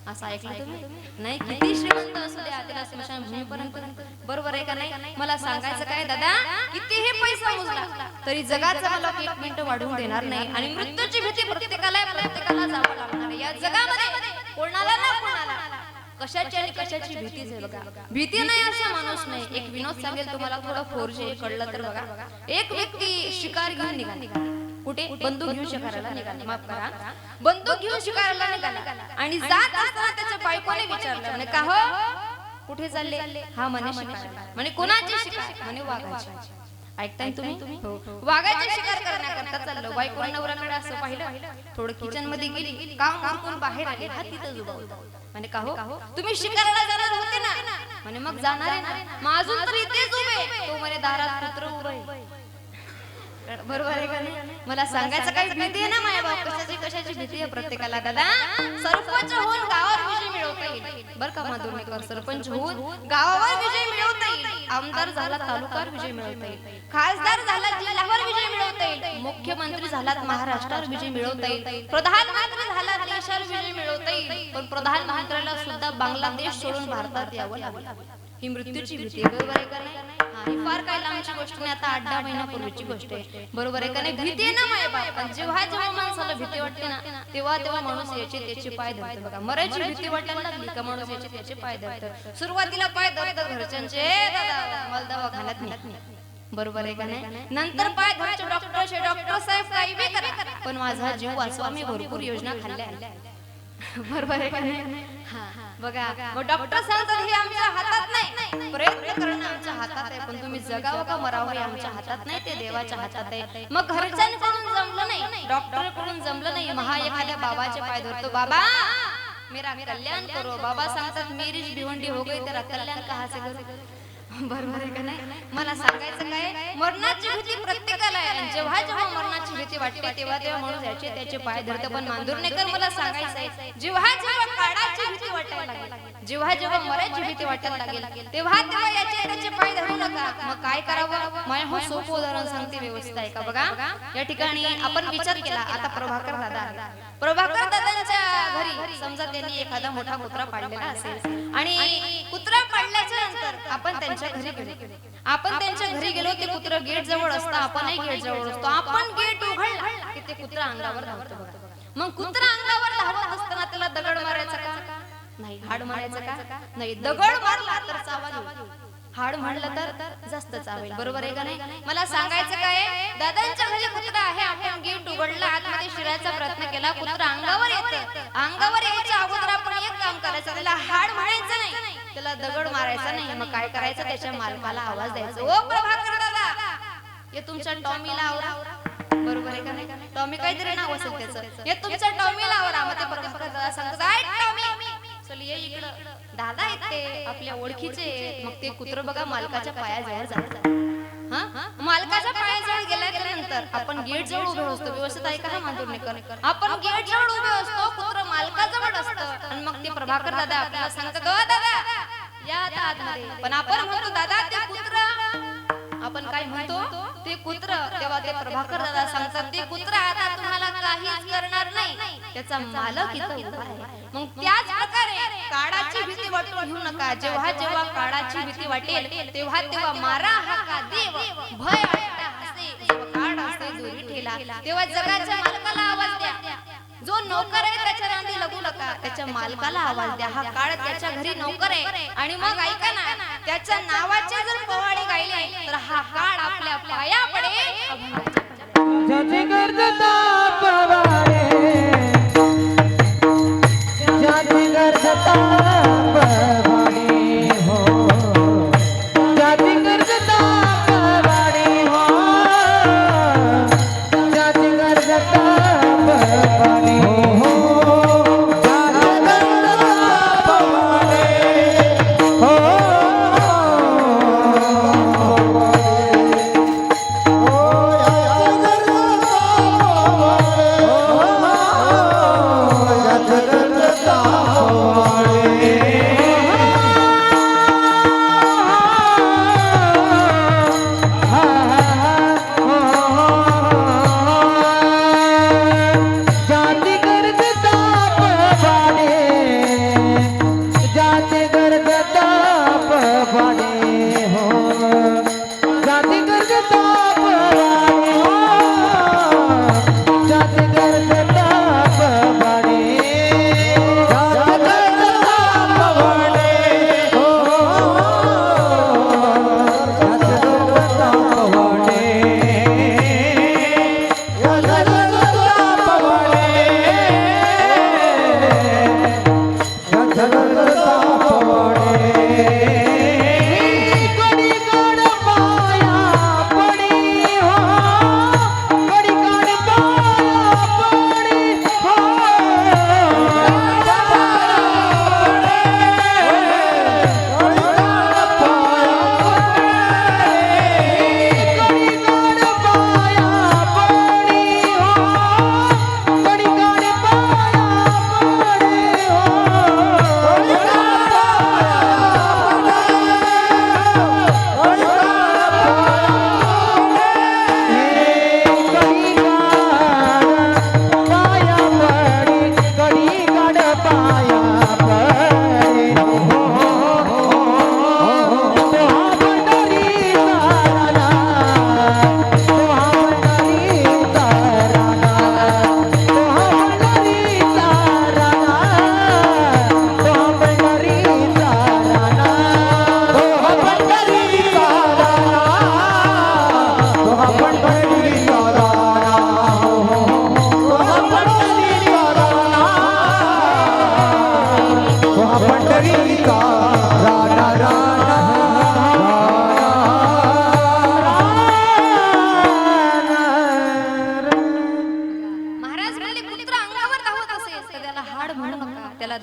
असं ऐकलं तुम्ही? नाही. किती श्रीमंत असू द्या, त्याला स्मशानभूमीपर्यंत. बरोबर आहे का नाही? मला सांगायचं काय दादा, कितीही पैसा मोजला तरी जगाचा मला 1 मिनिट वाढवून देणार नाही. आणि मृत्यूची भीती प्रत्येकाला जावं लागणार आहे. या जगामध्ये कोणाला ना कोणाला कशाची आणि कशाची भीतीच आहे बघा. भीती नाही असा माणूस नाही. एक विनोद सांगेल तुम्हाला, थोडं 4G कळलं तर बघा. एक व्यक्ती शिकार घेऊन निघाला. कुठे? बंदूक घेऊन शिकारायला निघाला. माफ करा, बंदूक घेऊन शिकारायला निघाला आणि जात असताना त्याच्या बायकोने विचारलं, म्हणे का हो कुठे चालले? हा म्हणे शिकारायला. म्हणे कोणाची शिकार? म्हणे वाघाची. ऐकताय तुम्ही? वाघाची शिकार करण्याकरता चाललो. बायको नवऱ्याकडे असं पाहिलं, थोडं किचन मध्ये गेली, काम उरकून बाहेर आली, हा तिथं उभा होता. म्हणे का हो तुम्ही शिकारायला जाणार होते ना? म्हणे मग जाणार आहे ना, मग अजून तर इथेच उभे. तो म्हणे दारात कुत्र उभे. बरोबर आहे का नाही? मला सांगायचं काही भीती आहे ना माया बाप, कशाची भीती आहे प्रत्येकाला. दादा सरपंच होऊन गावावर विजय मिळवता येईल बरं का माधुरनेकर. सरपंच होऊन गावावर विजय मिळवता येईल, आमदार झाला तालुक्यावर विजय मिळवता येईल, खासदार झाला जिल्ह्यावर विजय मिळवता येईल, मुख्यमंत्री झालात महाराष्ट्रावर विजय मिळवता येईल, प्रधानमंत्री झाला देशावर विजय मिळवता येईल. पण प्रधानमंत्र्याला सुद्धा बांगलादेश सोडून भारतात यावं लागलं. ही मृत्यूची भीती. बरोबर आहे का नाही? ही फार काय लांबची गोष्ट नाही, आता 8-10 महिन्यापूर्वीची गोष्ट आहे. बरोबर आहे का नाही? भीती आहे ना माय बाप. पण जेव्हा जेव्हा माणसाला भीती वाटते ना, तेव्हा माणूस याचे त्याचे पाय धरते बघा. मरायची भीती वाटायला लागली का माणूस याचे त्याचे पाय धरतं. सुरुवातीला पाय धरतात घरच्यांचे, दादा मला दवाखान्यात नाही. बरोबर आहे का नाही? नंतर पाय धरचे डॉक्टर साहेब काही बी करा, पण माझा जीव वाचवा, मी भरपूर योजना खाल्ल्या. बरोबर आहे का नाही? बघा, मग डॉक्टर सांगतात हे आमच्या हातात नाही, प्रयत्न करणं आमच्या हातात आहे, पण तुम्ही जगावं का मरावं हे आमच्या हातात नाही, ते देवाच्या हातात आहे. मग घरच्यांकडून जमलं नाही, डॉक्टरकडून जमलं नाही, महा एखाद्या बाबाचे पाय धरतो, बाबा मेरा कल्याण करो. बाबा सांगतात मेरी भिवंडी हो गई, तेरा कल्याण कहाँ से करू? बरोबर आहे का नाही? मला सांगायचं काय, मरणाची भीती प्रत्येकाला आहे. जेव्हा जेव्हा मरणाची भीती वाटते तेव्हा माणूस याचे त्याचे पाय धरते. पण मांजूरनेकर मला सांगायचंय, जेव्हा जेव्हा काळाची भीती वाटायला लागेल, जेव्हा जेव्हा मरायची भीती वाटायला लागेल, तेव्हा याचे त्याचे पाय धरू नका. मग काय करावं? माझ्या हो सोपं उदाहरण सांगते, व्यवस्था आहे का बघा. या ठिकाणी आपण विचार केला, आता प्रभाकर दादा, प्रभाकर दादांच्या घरी समजा त्यांनी एखादा मोठा कुत्रा पाळलेला असेल आणि कुत्रा पाळल्याच्या नंतर आपण त्यांच्या घरी गेलो. आपण त्यांच्या घरी गेलो, ते कुत्रा गेट जवळ असतं, आपणही गेट जवळ असतो. आपण गेट उघडला की ते कुत्रा अंगावर धावतो बघा. मग कुत्रा अंगावर धावत असताना त्याला दगड मारायचा का? नाही. हाड मारायचं का? नाही. दगड मारला तर चावा घेऊ, हाड म्हणलं तर जास्त चावेल. बरोबर आहे का नाही? मला सांगायचं काय, दादांच्या घरी कुत्रा आहे, आपण गेट उघडला, आतमध्ये शिरायचा प्रयत्न केला, कुत्रा अंगावर येतं. अंगावर यायच्या अगोदर आपण एक काम करायचं, त्याला हाड म्हणायचं नाही, त्याला दगड मारायचा नाही. मग काय करायचं, त्याच्या मालकाला आवाज द्यायचा, ओ प्रभाकर दादा, हे तुमच्या टॉमीला आवरा. बरोबर आहे का नाही? टॉमी काहीतरी नाव असेल त्याचं, हे तुमच्या टॉमीला आवरा. मग ते प्रभाकर दादा सांगतात, आय टॉमी चल ये इकडं. दादा आहेत ते आपल्या ओळखीचे. मग ते कुत्रं बघा मालकाच्या पायाजवळ जातात. मालकाच्या पायाजवळ गेल्यानंतर आपण गेट जवळ उभे असतो. व्यवस्थित ऐका हा मांजूरनेकर, आपण गेट जवळ उभे असतो, कुत्रं मालकाजवळ असतं आणि मग ते प्रभाकर दादा आपल्याला सांगतात, ओ दादा या आता आतमध्ये. पण आपण म्हणतो दादा ते कुत्रं, आपण काय म्हणतो ते कुत्रं. तेव्हा ते प्रभाकर दादा सांगतात, ते कुत्रं आता तुम्हाला काहीच करणार नाही, त्याचा मालक इथं उभा आहे. मग त्याच प्रकारे काळाची भीती वाटून घेऊ नका. जेव्हा जेव्हा काळाची भीती वाटेल तेव्हा तेव्हा मारा हा का देव, भय हसे, जेव्हा काळ केला तेव्हा जगाच्या मालकाला आवाज द्या. जो नोकर आहे त्याच्या नांदी लागू नका, त्याच्या मालकाला आवाज द्या. हा काळ त्याच्या घरी नोकर आहे आणि मग ऐका ना, त्याच्या नावाचे जर पोवाडे गायले तर हा काळ आपल्या पाया पडे. ज्याचे गरजता पवाडे, ज्याचे गरजता पवाडे हो, ज्याचे गरजता पवाडे हो, ज्याचे गरजता पवाडे हो, ज्याचे गरजता पवाडे हो.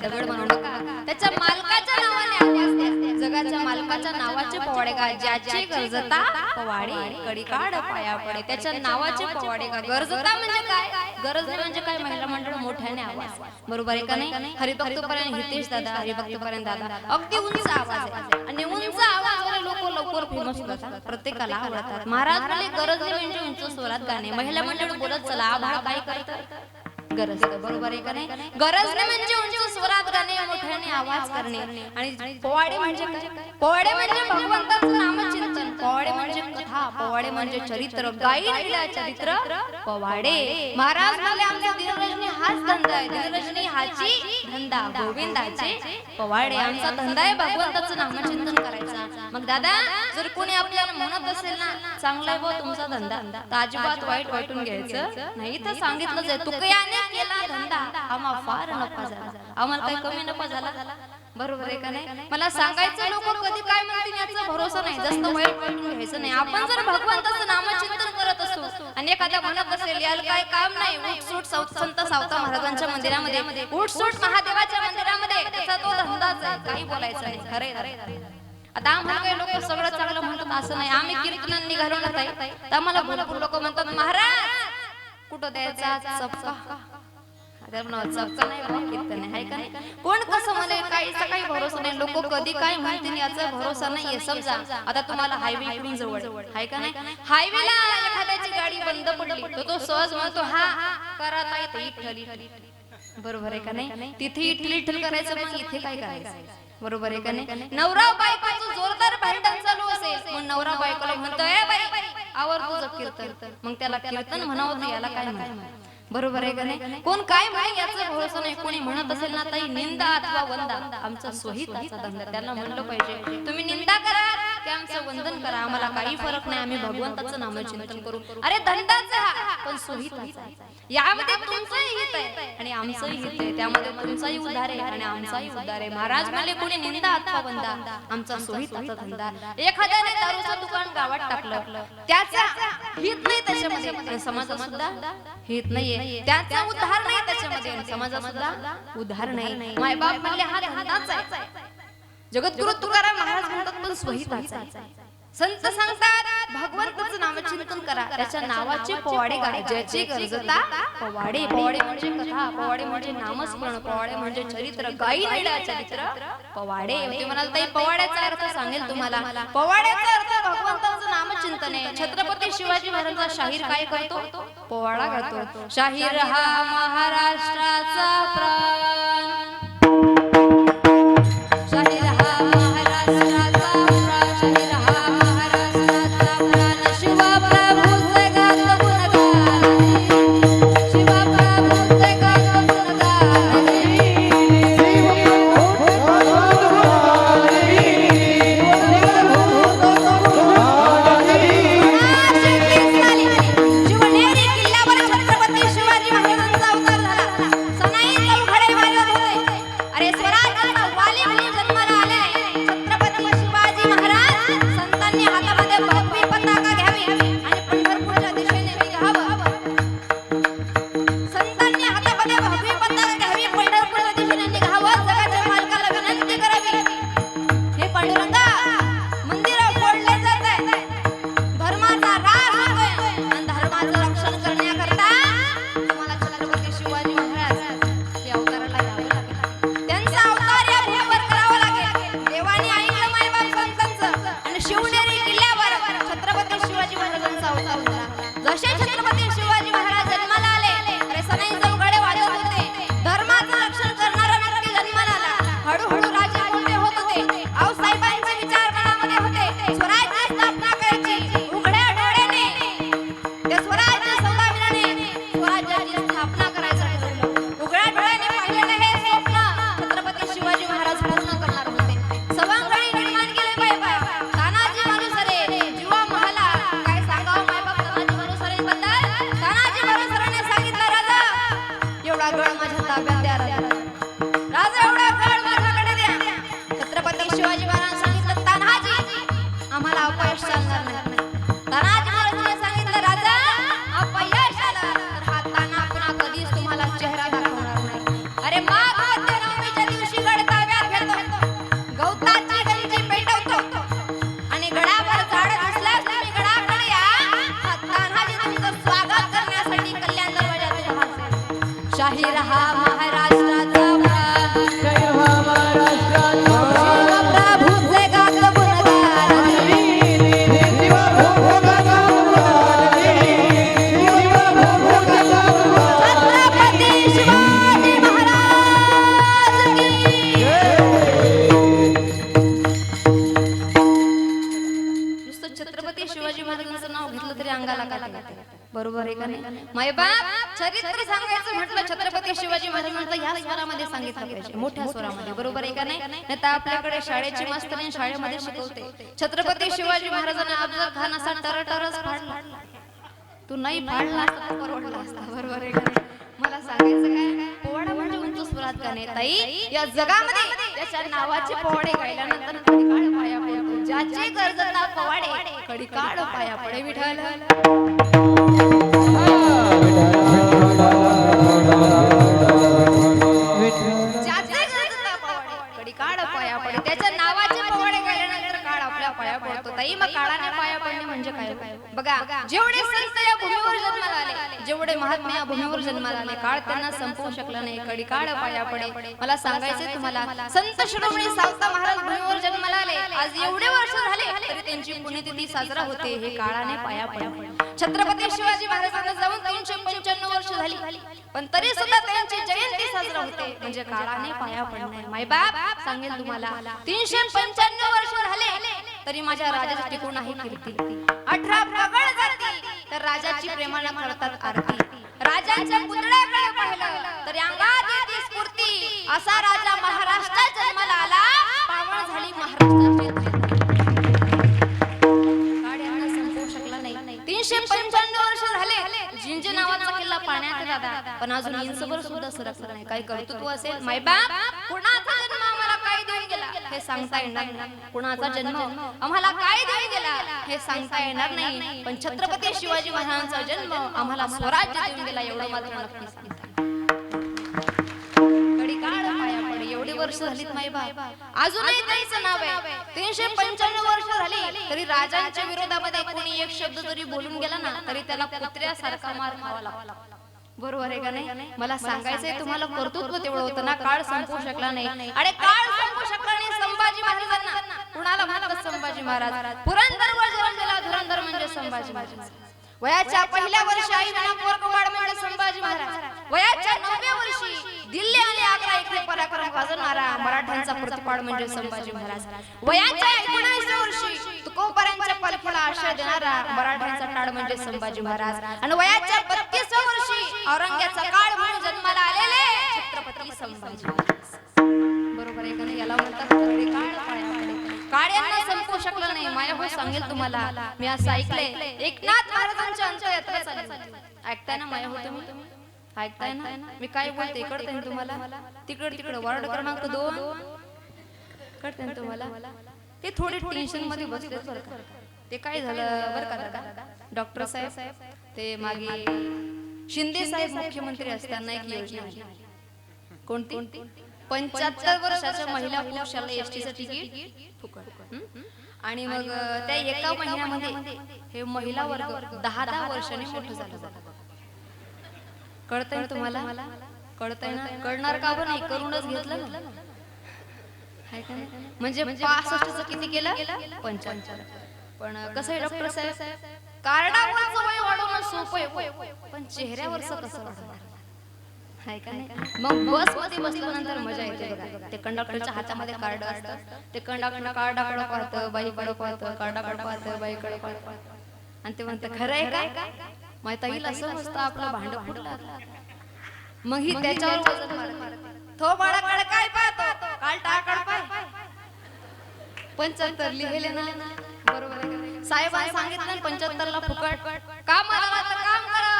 दगड म्हणू नका, त्याच्या मालकाच्या नावाने आवाज द्या. जगाच्या मालकाच्या नावाचे पोवाडे गा, ज्याची गरजता पोवाडे कडी काढ पाया पडे. त्याच्या नावाचे पोवाडे गा. गरजता म्हणजे काय? गरज म्हणजे काय? महिला मंडळ मोठ्याने आवाज, बरोबर आहे का नाही? हरिभक्तपर्यंत हितेश दादा, हरिभक्तपर्यंत दादा, अगदी उंच आवाज आहे आणि उंच आवाजाने लोक लवकर फेमस होतात, प्रत्येकाला आवडतात. महाराज बोले गरज म्हणजे उंच स्वरात गाणे. महिला मंडळ बोलत चला आभाळ काय करतात? गरज, बरोबर आहे का नाही? गरज म्हणजे उंच स्वरात गाणे, मोठ्याने आवाज करणे. आणि पोवाडे म्हणजे काय? पोवाडे म्हणजे भगवंताचं नामचिंतन, पोवाडे म्हणजे कथा, पोवाडे म्हणजे चरित्र, गायी लीला चरित्र पोवाडे. महाराज म्हणाले आमचा दिनरजनी हाच धंदा आहे, दिनरजनी हाची धंदा, गोविंदाचे पोवाडे आमचा धंदा आहे, भगवंताचं नामचिंतन करायचा. मग दादा जर कोणी आपल्याला म्हणत असेल ना चांगला आहे तुमचा धंदा, तर अजिबात वाईट वाटून घ्यायचं नाही. तर सांगितलं जाय तू कयाने केला धंदा, आम्हाला फार नफा झाला, आम्हाला काही कमी नफा झाला, बरोबर आहे का नाही? मला सांगायचं लोक कधी काय म्हणतील याचा भरोसा नाही, जास्त वाईट वाटून घ्यायचं नाही. आपण जर भगवंताचं नामचिंतन करत असतो आणि एखादा म्हणत असेल याला काय काम नाही, उठसूट संत सावता महाराजांच्या मंदिरामध्ये, उठसूट महादेवाच्या मंदिरामध्ये, त्याचा तो धंदाच आहे, काही बोलायचं नाही. खरे आता आम्हाला काही लोक सगळं चांगलं म्हणतात असं नाही. आम्ही कीर्तनांनी निघालो ना ताई, तर आम्हाला भरपूर लोक म्हणतात महाराज कुठं द्यायचा चपका, चपका नाही कीर्तन आहे का नाही? कोण कसं म्हणे काहीचा काही भरोसा नाही, लोक कधी काय म्हणतील याचा भरोसा नाहीये. समजा आता तुम्हाला हायवे इकडून जवळ आहे का नाही, हायवेला एखाद्याची गाडी बंद पडली तो सहज म्हणतो हा करा ताई ते इठ्ठल, बरोबर आहे का नाही? तिथे इठ्ठल करायचं, मग इथे काय करायचं, बरोबर आहे का नाही? नवरा बायकोचं जोरदार भांडण चालू असेल, मग नवरा बायकोला म्हणतो ए बाई आवर तुझं कीर्तन. मग त्याला कीर्तन म्हणावं तर याला काय म्हणावं? बरोबर आहे का नाही? कोण काय म्हणे याचा भरोसा नाही. कोणी म्हणत असेल ना ताई निंदा अथवा वंदा आमचा स्वहिताचा धंदा. त्याला म्हणलं पाहिजे तुम्ही निंदा करा की आमचं वंदन करा, आम्हाला काही फरक नाही, आम्ही भगवंताचं नामचिंतन करू. अरे धंदाचा हा पण स्वहिताचा आहे. यामध्ये तुमचंही हित आहे आणि आमचंही हित आहे. त्यामध्ये तुमचाही उद्धार आहे आणि आमचाही उद्धार आहे. महाराज म्हणले कोणी निंदा अथवा वंदा आमचा स्वहिताचा धंदा. एखाद्याने दारूचं दुकान गावात टाकलं त्याचा हित नाही त्याच्यामध्ये, समाजाचा सुद्धा हित नाहीये, त्याचा उद्धार नाही त्याच्यामध्ये, समाजाचा सुद्धा उद्धार नाही. मायबाप म्हणले हा धंदाच आहे. जगद्गुरु तुकाराम महाराज म्हणतात पण स्वहिताचा आहे. संत सांगतात भगवंताचं नामचिंतन करा, त्याच्या नावाचे पोवाडे गा, ज्याची गरजता पोवाडे. पोवाडे म्हणजे कथा, पोवाडे म्हणजे नामस्मरण, पोवाडे म्हणजे चरित्र, गाई नेडा चरित्र पोवाडे. ते म्हणाल ताई पोवाड्याचा अर्थ सांगेल तुम्हाला. पोवाड्याचा अर्थ भगवंताचं नामचिंतन आहे. छत्रपती शिवाजी महाराजांचा शाहीर काय करतो? पोवाडा गातो. शाहीर हा महाराष्ट्राचा प्राण, शाहीर हा महाराष्ट्राचा प्राण, शाहीर हा महाराष्ट्राचा प्राण. शिवप्रभूचे गात गुणगान, शिवप्रभूचे गात गुणगान. शिवनेरी किल्ल्यावर छत्रपती शिवाजी महाराजांचा अवतार झाला. सनाई चौघडे वाजत होते. अरे स्वराज्याचा वाली म्हणून जन्माला आले छत्रपती शिवाजी महाराज. संतांनी हातामध्ये भगवी पताका घ्यावी आणि पंढरपूरच्या दिशेने निघावं. संतांनी हातामध्ये भगवी पताका घ्यावी, पंढरपूरच्या दिशेने निघावं. जगाच्या मालकाला विनंती करावी, हे पांडुरंगा मंदिरं फोडले जात आहे, धर्माचा ऱ्हास होतोय आणि धर्माचं रक्षण करण्याकरता तुम्हाला छत्रपती शिवाजी महाराज या अवताराला यावं लागेल. त्यांचा अवतार या भूमीवर करावा लागेल. देवाने ऐकलं मायबाप संतांचं आणि शिवनेरी किल्ल्यावर छत्रपती शिवाजी महाराजांचा अवतार झाला. जसे छत्रपती शिवाजी महाराज जन्माला आले, अरे सनाई चौघडे वाजत होते. धर्माचं रक्षण करणारा व्यक्ती जन्माला आला. हळूहळू राजे मोठे होत होते. आऊसाहेबांचे विचार मनामध्ये होते. स्वराज्य स्थापना करायची. उघड्या डोळ्याने त्या स्वराज्य सौदामिनीने स्वराज्याची स्थापना करायचं ठरवलं. उघड्या डोळ्याने पाहिलेलं हे स्वप्न छत्रपती शिवाजी महाराज पूर्ण करणार होते. सवंगडी निर्माण केले मायबाप. तानाजी मालुसरे जीवा महाला काय सांगावं मायबाप तानाजी मालुसरेंबद्दल. तानाजी मालुसरेने सांगितलं राजा एवढा गड माझ्या ताब्यात द्या. राजा एवढा गड माझ्याकडे द्या. छत्रपती शिवाजी महाराज सांगितलं तान्हाजी आम्हाला अपयश चालणार नाही. तानाजी महाराजांनी सांगितलं राजा अपयश आलं तर हा ताना पुन्हा कधीच तुम्हाला चेहरा दाखवणार नाही. अरे माघ मध्य नवमीच्या दिवशी गड ताब्यात घेतो, गवताची गंजी पेटवतो आणि गडावर झाड दिसल्यास तुम्ही गडाकडे या. हा तान्हाजी तुमचं स्वागत करण्यासाठी कल्याण दरवाजात उभा असेल. शाहीर हा महाराष्ट्राचा प्राण, शिवप्रभूचे गात गुणगान. छत्रपती शिवाजी महाराज की. नुसतं छत्रपती शिवाजी महाराजांचं नाव घेतलं तरी अंगाला काटे येते. बरोबर आहे का नाही? मायबाप चरित्र सांगायचं म्हटलं छत्रपती शिवाजी महाराजांचं ह्या स्वरामध्ये सांगितलं पाहिजे, मोठ्या स्वरामध्ये. बरोबर आहे का नाही? नाहीतर आपल्याकडे शाळेची मास्तरीण शाळेमध्ये शिकवते छत्रपती शिवाजी महाराजांना अफजल खान असा टरटरच फाडला. तू नाही फाडला असता तर परवडला असता. बरोबर आहे का नाही? मला सांगायचं काय पोवाडा म्हणजे उंच स्वरात गाणे. ताई या जगामध्ये त्याच्या नावाचे पोवाडे गायल्यानंतर खडीकाळ पाया पडतो. ज्याची गरजता पोवाडे खडीकाळ पाया पडे. विठ्ठल ज्याचे गरजता पोवाडे खडीकाळ पाया पडे. त्याच्या नावाचे पोवाडे गायल्यानंतर काळ आपल्या पाया पडतो. ताई मग काळाने पाया पडणे म्हणजे काय? बघा जेवढे संत या भूमीवर जन्माला आले, जेवढे महात्मे या भूमीवर जन्माला आले, काळ त्यांना संपवू शकला नाही. खडीकाळ पाया पडे. मला सांगायचे तुम्हाला संत शिरोमणी सावता महाराज भूमीवर जन्माला आले. आज एवढे वर्ष झाले तरी त्यांची पुण्यतिथी साजरा होते. हे काळाने पाया पडे. छत्रपती शिवाजी महाराजांना जाऊन 395 वर्ष झाली पण तरी सुद्धा त्यांची जयंती साजरा होते म्हणजे काळाने पाया पडणे. मायबाप सांगेल तुम्हाला 395 वर्ष झाले तरी माझ्या राजाची टिकून आहे कीर्ती. 18 प्रगळ तर राजाची प्रेमानं करतात आरती. राजांच्या पुतळ्याकडे पाहिलं तर अंगात येते स्फूर्ती. असा राजा महाराष्ट्रात जन्माला आला, पावण झाली महाराष्ट्राची. काड्यांना संपवू शकला नाही. 355 वर्ष झाले जिंज नावाचा किल्ला पाण्यात दादा, पण अजून इंचभर सुद्धा सरकला नाही. काही कर्तृत्व असेल मायबाप, कुणाचा जन्म आम्हाला काय देऊन गेला हे सांगता येणार नाही. कुणाचा जन्म आम्हाला काय देऊन गेला हे सांगता येणार नाही, पण छत्रपती शिवाजी महाराजांचा जन्म आम्हाला स्वराज्य देऊन गेला एवढं मात्र नक्की सांगता एवढी वर्ष झालीत मायबाप, अजूनही त्यांचं नाव आहे. 355 वर्ष झाली तरी राजांच्या विरोधामध्ये कोणी एक शब्द जरी बोलून गेला ना तरी त्याला कुत्र्यासारखा मार खावा लागला. बरोबर आहे का नाही? मला सांगायचंय तुम्हाला, कर्तृत्व तेवढं होतं ना, काळ संपू शकला नाही. अरे काळ संपू शकला नाही संभाजी महाराजांना. कुणाला म्हणतात संभाजी महाराज? पुरंदरवर जन्मलेला धुरंधर म्हणजे संभाजी महाराज. वयाच्या पहिल्या वर्षी आई पोरकवाड म्हणजे संभाजी महाराज. वयाच्या 9व्या वर्षी दिल्ली आणि आग्रा इथे पराक्रम गाजवणारा मराठ्यांचा प्रतिपाड म्हणजे संभाजी महाराज. वयाच्या 19व्या वर्षी तुकोबारांच्या पालखीला आश्रय देणारा मराठ्यांचा टाळ म्हणजे संभाजी महाराज. आणि वयाच्या 32व्या वर्षी औरंगजेबाचा काळ म्हणून जन्माला आलेले छत्रपती संभाजी महाराज. बरोबर आहे का नाही? याला म्हणतात खरे काळ पायाकडे. काळ यांना संपू शकलं नाही. माया हो सांगेल तुम्हाला, मी असं ऐकलंय एकनाथ महाराजांच्या अंत्ययात्रा चालली. ऐकताय ना माया हो तुम्ही? ऐकताय ना मी काय बोलते? कळतंय ना तुम्हाला? तिकडे वार्ड क्रमांक 2 कळतंय ना तुम्हाला? ते थोडे टेन्शन मध्ये बसले बरं का. ते काय झालं बरं का दादा, डॉक्टर साहेब ते मागे शिंदे साहेब मुख्यमंत्री असताना एक योजना आली. कोणती? 75 वर्षाच्या महिला पुरुषाला एसटीचं तिकीट फुकट. आणि मग त्या एका महिन्यामध्ये हे महिला वर्ग 10 वर्षांनी मोठं झालं. कळतंय तुम्हाला? कळतंय ना? कळणार का बरं नाही? करूनच घेतलं ना. म्हणजे 65चं किती केलं? 55. पण कसं आहे डॉक्टर साहेब, कार्डावरचं वय वाढवणं सोपं आहे, पण चेहऱ्यावरचं कसं वाढवणार? हाय का नाही? मग बस मध्ये बसल्यानंतर मजा येते बघा. ते कंडक्टरच्या हातामध्ये कार्ड असतं, ते कंडक्टर कार्डाकडे पाहतं, बाईकडे पाहतं, कार्डाकडे पाहतं, बाईकडे पाहतं, आणि ते म्हणतं खरं आहे का? माहिती येईल असं मस्त आपलं भांड फुटलं. मग ही त्याच्यावर वजन मारते. तो बाळाकडे काय पाहतो? कार्डाकडे पाय. 75 लिहिले ना. बरोबर आहे. साहेबांनी सांगितलं 75ला फुकट. काम आलं तर काम करा,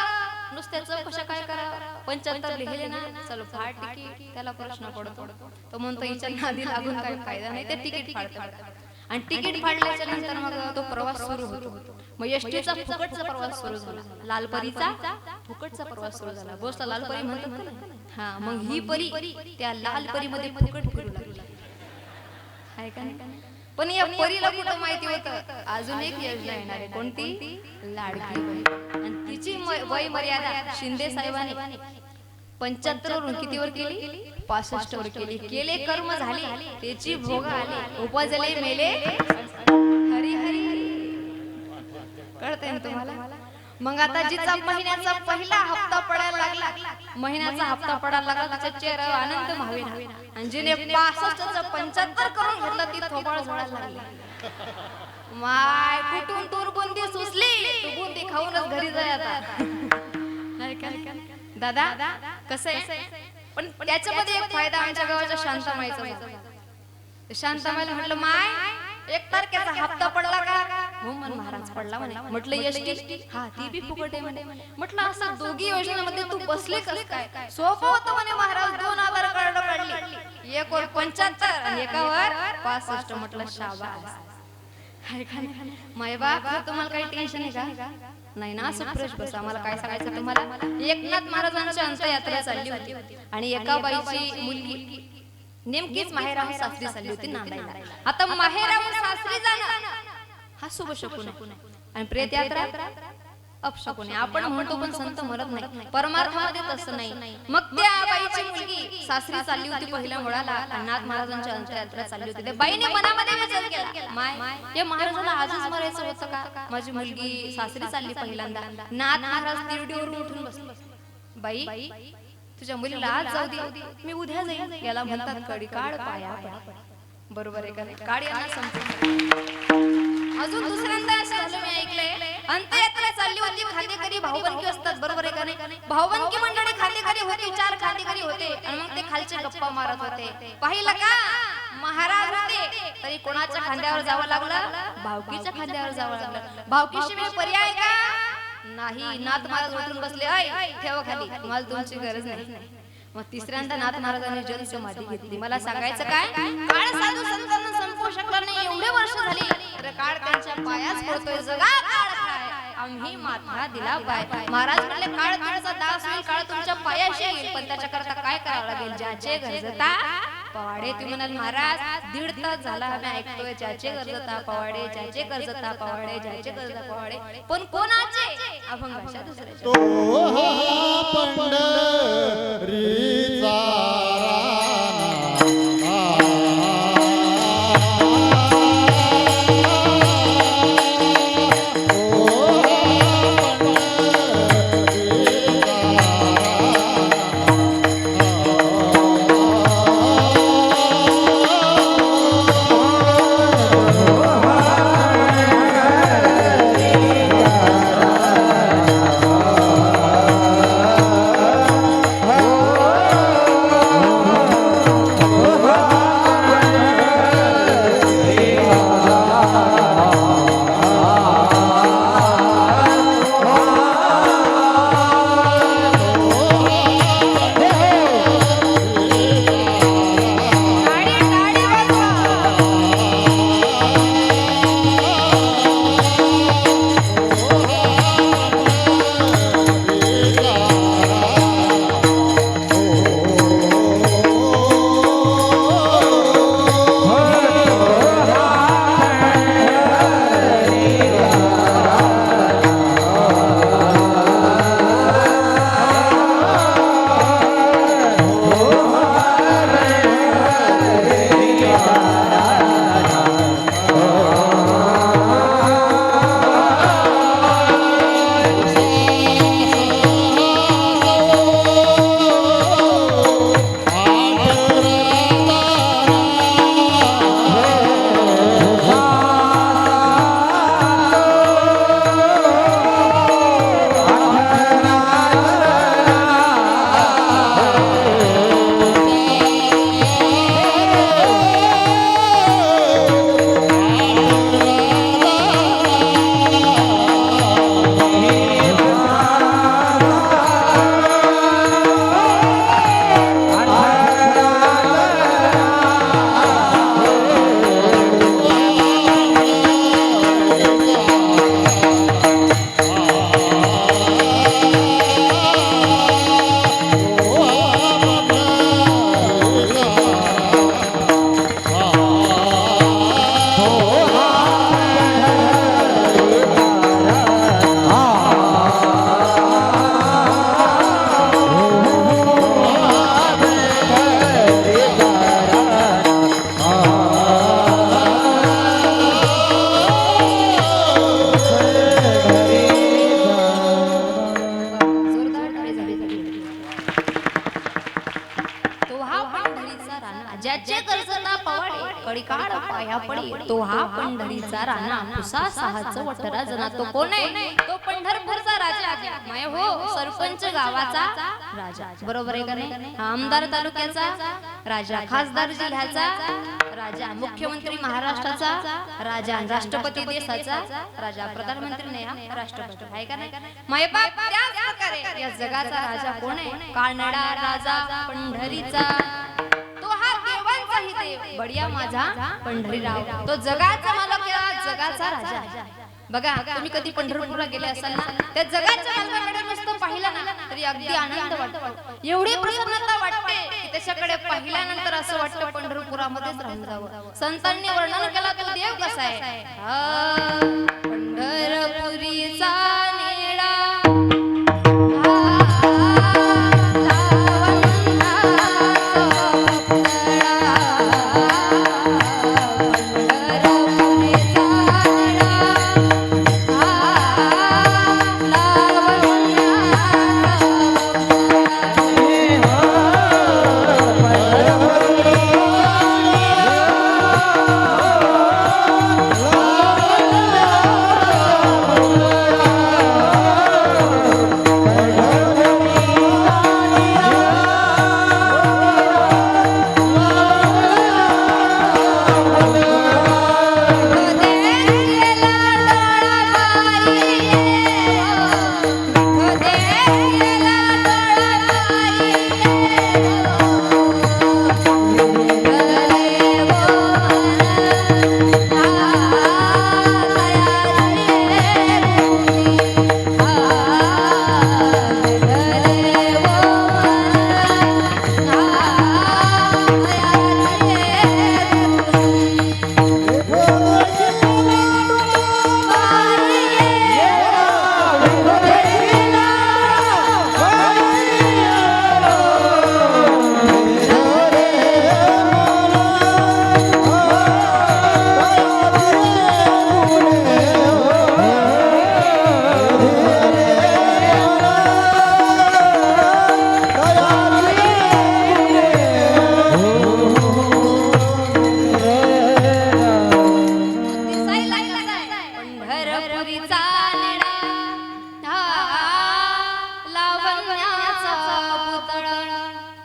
नुसते चौकशा काय करा. 75 लिहिले ना, चलो फाड तिकीट. त्याला प्रश्न पडतो. तो म्हणतो हिच्या नादी लागून काय फायदा नाही. ते तिकीट फाडतात आणि तिकीट फाडल्याच्या नंतर मग तो प्रवास सुरू होतो. मग एसटीचा फुकटचा प्रवास सुरू झाला, लालपरीचा फुकटचा प्रवास सुरू झाला. बसला लालपरी म्हणतात. हा, मग ही परी त्या लालपरीमध्ये फुकट फिरू लागली. हाय का नाही? पण या परीला कुठं माहिती होतं अजून एक योजना येणार आहे. कोणती? लाडकी बहीण. आणि तिची वय मर्यादा शिंदे साहेबांनी 75 वरून कितीवर केली? 65 वर केली. केले कर्म झाले, त्याची भोग आले, उपजले मेले हरी हरी. कळतंय ना तुम्हाला? मग आता जिचा महिन्याचा पहिला हप्ता पडायला लागला, महिन्याचा हप्ता पडायला लागला, त्याच्या चेहऱ्यावर आनंद भावे ना. आणि जिने 65चं 75 करून घेतलं ती थोबाड झोडायला लागली. माय कुठून दूर बुंदी सुचली, तू बुंदी खाऊनच घरी जाय आता. दादा कसं आहे, पण त्याच्यामध्ये एक फायदा आमच्या गावाच्या शांतामाईचा. शांतामाईला म्हटलं माय 1 तारखेचा हप्ता पडला का? हो मन महाराज पडला म्हणे. म्हटलं एसटी? हा, ती बी फुकट आहे म्हणे. म्हटलं असं दोघी योजनेमध्ये तू बसले कसं काय? सोपं होतं म्हणे महाराज. 2 आधार कार्ड काढली, एक वर 75 आणि एकावर 65. म्हटलं शाबास. माय बाप, तुम्हाला काही टेन्शन आहे का? नाही ना, असं फ्रेश बस. आम्हाला काय सांगायचं तुम्हाला, एकनाथ महाराजांची अंत्ययात्रा चालली होती आणि एका बाईची मुलगी नेमकीच माहेराहून सासरी चालली होती नांदायला. आता माहेराहून सासरी जाणं हा शुभ शकुन आहे आणि प्रेत यात्रा अपशकुन आहे. आपण म्हणतो पण संत म्हणत नाही, परमार्थामध्ये तसं नाही. मग त्या बाईची मुलगी सासरी चालली होती पहिल्या मुळाला, नाथ महाराजांच्या अंत्ययात्रा चालली होती. त्या बाईने मनामध्ये विचार केला, माय या महाराजाला आजच मरायचं होतं का? माझी मुलगी सासरी चालली पहिल्यांदा. नाथ महाराज तिरडीवरून उठून बसले. बाई, तुझ्या मुलीला आज जाऊ दे, मी उद्या जाईन. याला म्हणतात कडी काळ पाया. बरोबर आहे का? काळ यांना संपून. अजून दुसऱ्यांदा असं झालं मी ऐकलंय, अंत्ययात्रा चालली होती. खांदेकरी भाऊबंदकी असतात, बरोबर आहे का नाही? भाऊबंदकी मंडळी खांदेकरी होती, 4 खांदेकरी होते आणि मग ते खालचे गप्पा मारत होते. पाहिलं का? महाराज होते तरी कोणाच्या खांद्यावर जावं लागलं? भावकीच्या खांद्यावर जावं लागलं. भावकीशिवाय पर्याय का नाही? नाथ महाराज उठून बसले, ऐ ठेवा खाली, मला तुमची गरज नाही. मग तिसऱ्यांदा नाथ महाराजांनी जल समाधी घेतली. मला सांगायचं काय, काळ साधू संतांना संपवू शकला नाही. एवढे वर्ष झाली तर काळ त्यांच्या पायाच पडतोय. जगा काळ काय, आम्ही माथा दिला पाय. महाराज म्हटले, काळ तुमचा दास होईल, काळ तुमच्या पायाशी येईल, पण त्याच्याकरता काय करावं लागेल? ज्याचे गरजता पवाडे. तुम्ही म्हणाल महाराज 1.5 तास झाला आम्ही ऐकतोय, ज्याचे गरजता पवाडे, ज्याचे गरजता पवाडे, ज्याचे गरजता पवाडे, पण कोणाचे? अभंगाच्या दुसऱ्याचे. तो पंढरीचा ज्याचे गरजना पवाडे कडिकाळ पाया पडी, तो हा पंढरीचा राणा पुसा सहाच वटरा जना. तो कोण आहे? तो पंढरपूरचा राजा. माय हो, सरपंच गावाचा राजा, बरोबर आहे का नाही? आमदार तालुक्याचा राजा, खासदार जिल्ह्याचा राजा, मुख्यमंत्री महाराष्ट्राचा राजा, राष्ट्रपती देशाचा राजा, प्रधानमंत्री नाही हा राष्ट्रपती आहे का नाही? माय बाप त्याच प्रकारे या जगाचा राजा कोण आहे? कानडा राजा पंढरीचा. बढिया माझा पंढरीराव, तो जगाचा मालक, जगाचा राजा. बघा, तुम्ही कधी पंढरपूरला गेले असाल ना, त्या जगाच्या मालकाकडे नुसतं पाहिलं ना तरी अगदी आनंद वाटतो. एवढी प्रसन्नता वाटते की त्याच्याकडे पाहिल्यानंतर असं वाटतं पंढरपुरामध्येच राहून जावं. संतांनी वर्णन केला तो देव कसा आहे. पंढरपुरीचा नेडा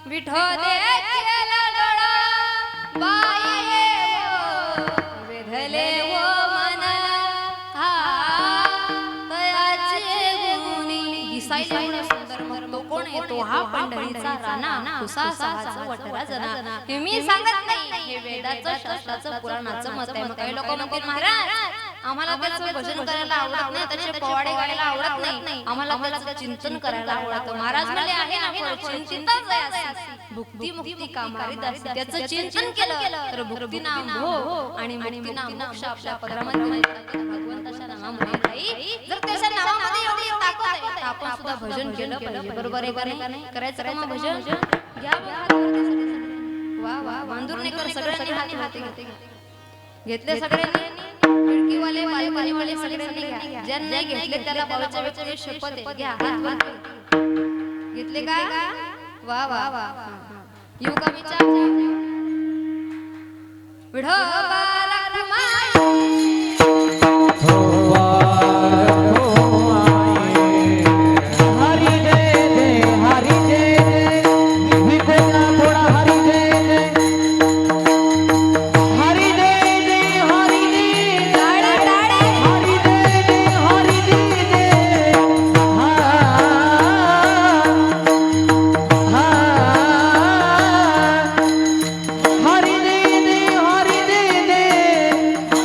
विठो केला डोळा बाई वेधले वो मन हा तयाचे गुणी दिसायला एवढा सुंदर मग तो कोण येतो हा पंढरीचा राणा तुसा सहाचा वटरा जना हे मी सांगत नाही हे वेदाचं शास्त्राचं पुराणाचं मत आहे मग काही लोक म्हणतील महाराज आम्हाला त्याचं भजन करायला आवडत नाही त्याचे पोवाडे गायला आवडत नाही आम्हाला त्याचं चिंतन करायला आवडतं महाराज म्हणले आहे ना फळ चिंतनच आहे असे भुक्ती मुक्ती कामारी दासी त्याचं चिंतन केलं तर भुक्ती नाम भोग आणि मुक्ती नाम मोक्ष आपल्या पदरामध्ये मिळतात भगवंताच्या नामामुळे नाही जर त्याच्या नामामध्ये एवढी ताकद आहे तर आपण सुद्धा भजन केलं पाहिजे बरोबर आहे का नाही करायचं का मग भजन घ्या वा वा वांदुर्णेकर सगळ्यांनी हाती घेतले सगळ्यांनी खिडकीवाले बाल्कनीवाले सगळ्यांनी घ्या ज्यांनी नाही घेतले त्याला बाबाच्या व्यक्ती शपथ आहे घ्या हात घेतले का वा वा वा येऊ का विचार विठोबा रखुमाई हरी जय जय हरी जय जय विठोबा थोडा हरी जय जय हरी जय जय हरी जय टाळे टाळे हरी जय जय हरी जय जय हा हा हरी जय जय हरी जय जय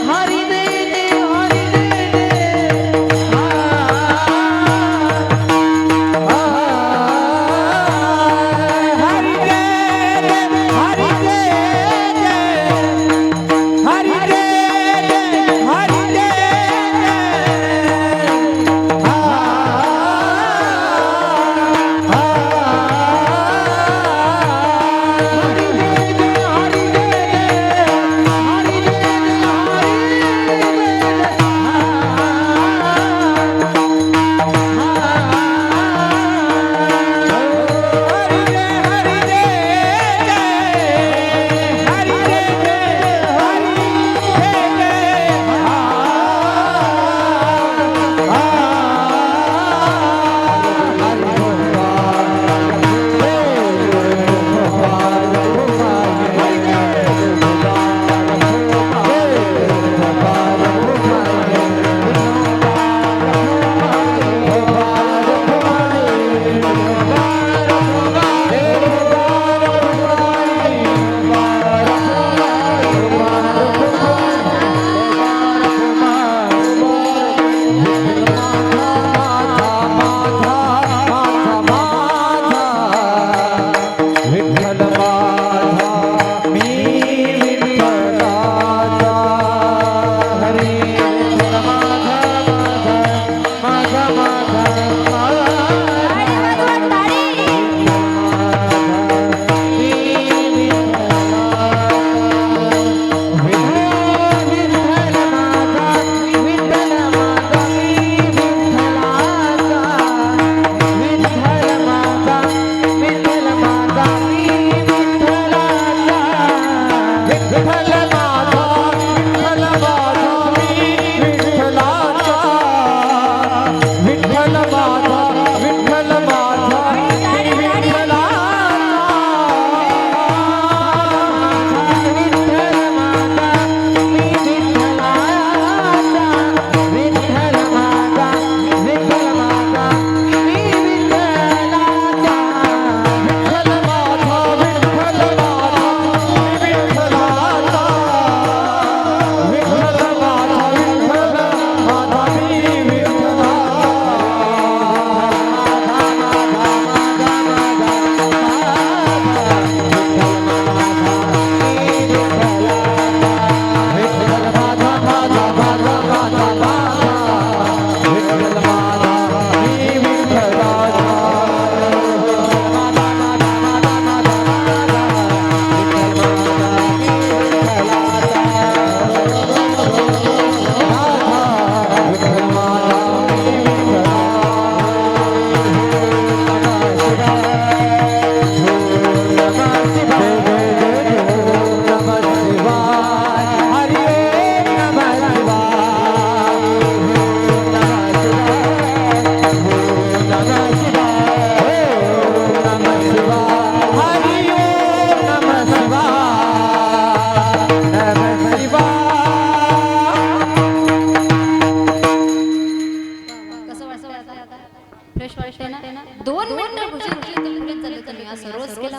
असं रोज केला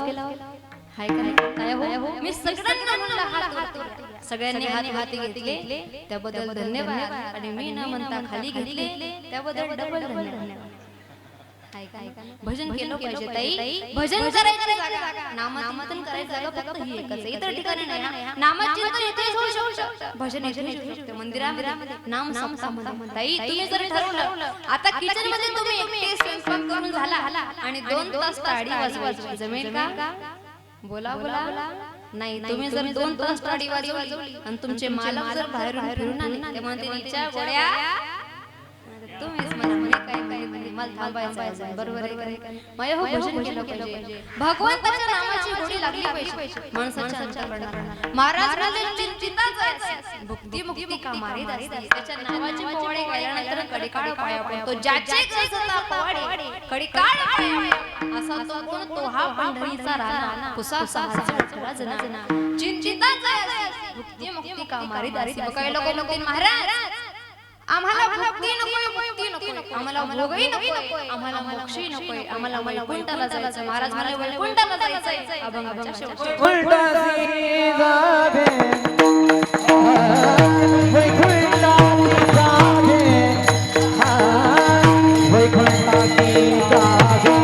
हाय का नाही काय हो मी सगळ्यांना म्हणलं हात वरती घ्या. सगळ्यांनी हाती घेतले त्याबद्दल धन्यवाद आणि मी न म्हणता खाली घेतले त्याबद्दल डबल धन्यवाद हाय का नाही? भजन केलं पाहिजे ताई भजन करायची जागा नामचिंतन करायची जागा फक्त ही एकच आहे इतर ठिकाणी नाही हा. नामचिंतन इथेच होऊ शकतं भजन इथेच होऊ शकतं मंदिरामध्ये नाम सप्ताह ताई तुम्ही जर ठरवलं आता किचन मध्ये तुम्ही एकटे स्वयंपाक करून झाला आणि 2 तास टाळी वाजवायची जमेल का बोला बोला नाही तुम्ही जर 2 तास टाळी वाजवली आणि तुमचे मालक जर बाहेरून फिरून आले ते म्हणते नीच्या गोड्या तुम्हीच म्हणा मी काय मला थांबायचं बरोबर आहे माय हो भजन केलं पाहिजे भगवंताच्या नामाची गोडी लागली पाहिजे माणसाच्या अंतःकरणाला महाराज म्हणजे चिंताच भक्ती मुक्ती कामारी दासी त्याच्या नावाची पोवाडे गायल्यानंतर कडिकाळ पाया पडतो ज्याचे कसता पोवाडे कडिकाळ पाया असा तो कोण तो हा पंढरीचा राणा कुसा सहाचा जना चिंताच भक्ती मुक्ती कामारी दासी काही लोक म्हणतील महाराज आम्हाला भक्ती नको आम्हाला भोगही नको आम्हाला मोक्षही नको आम्हाला वैकुंठाला जायचं महाराज मला वैकुंठाला जायचंय अभंगाच्या शेवटी वैकुंठाची जागे वैकुंठाची जागे वैकुंठाची जागे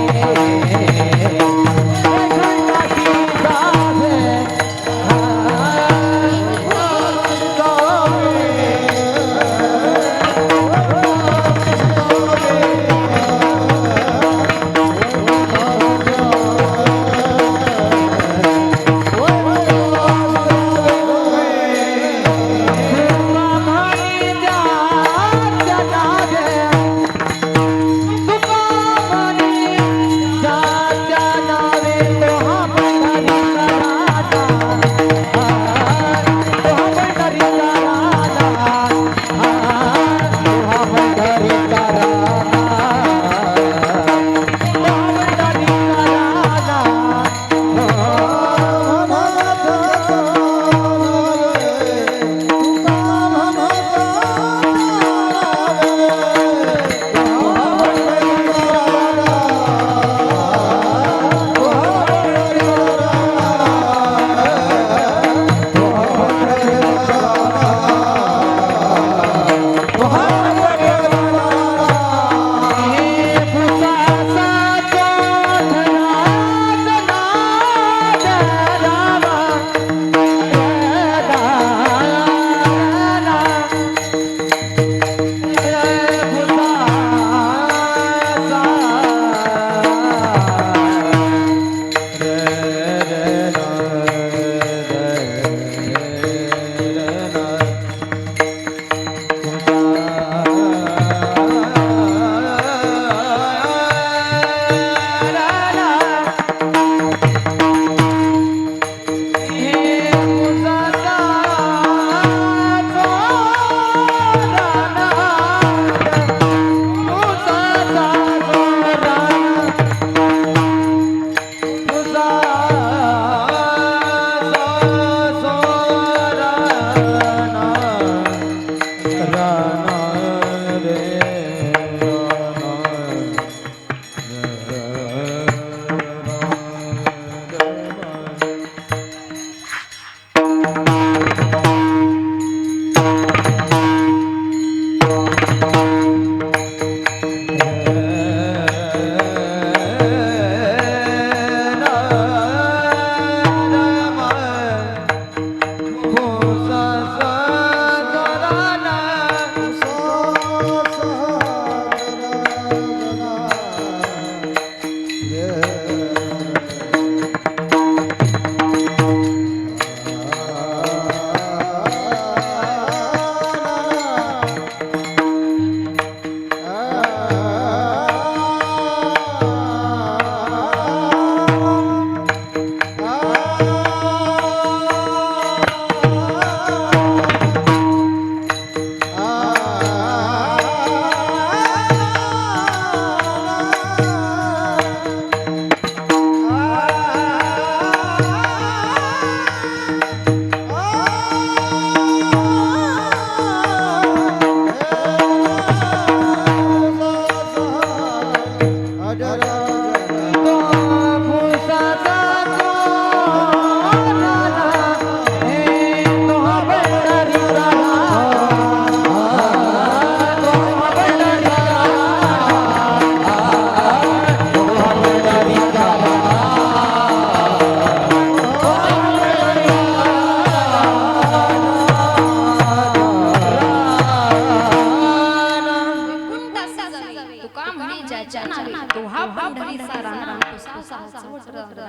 तो हा पंढरीचा राणा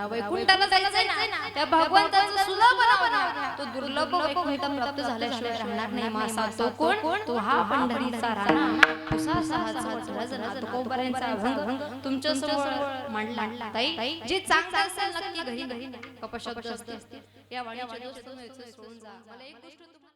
वैकुंठाला जायचंय ना त्या भगवंताचं सुलभ नाव तो दुर्लभ वैकुंठ प्राप्त झाल्याशिवाय राहणार नाही मासा तो कोण तो हा पंढरीचा राणा तुसा सहाचा जना तुकोबारांचा अभंग तुमच्या समोर मांडला ताई जे चांगलं असेल नक्की घरी कपशब्द असते या वाणीचे दोस्त सोडून जा मला एक गोष्ट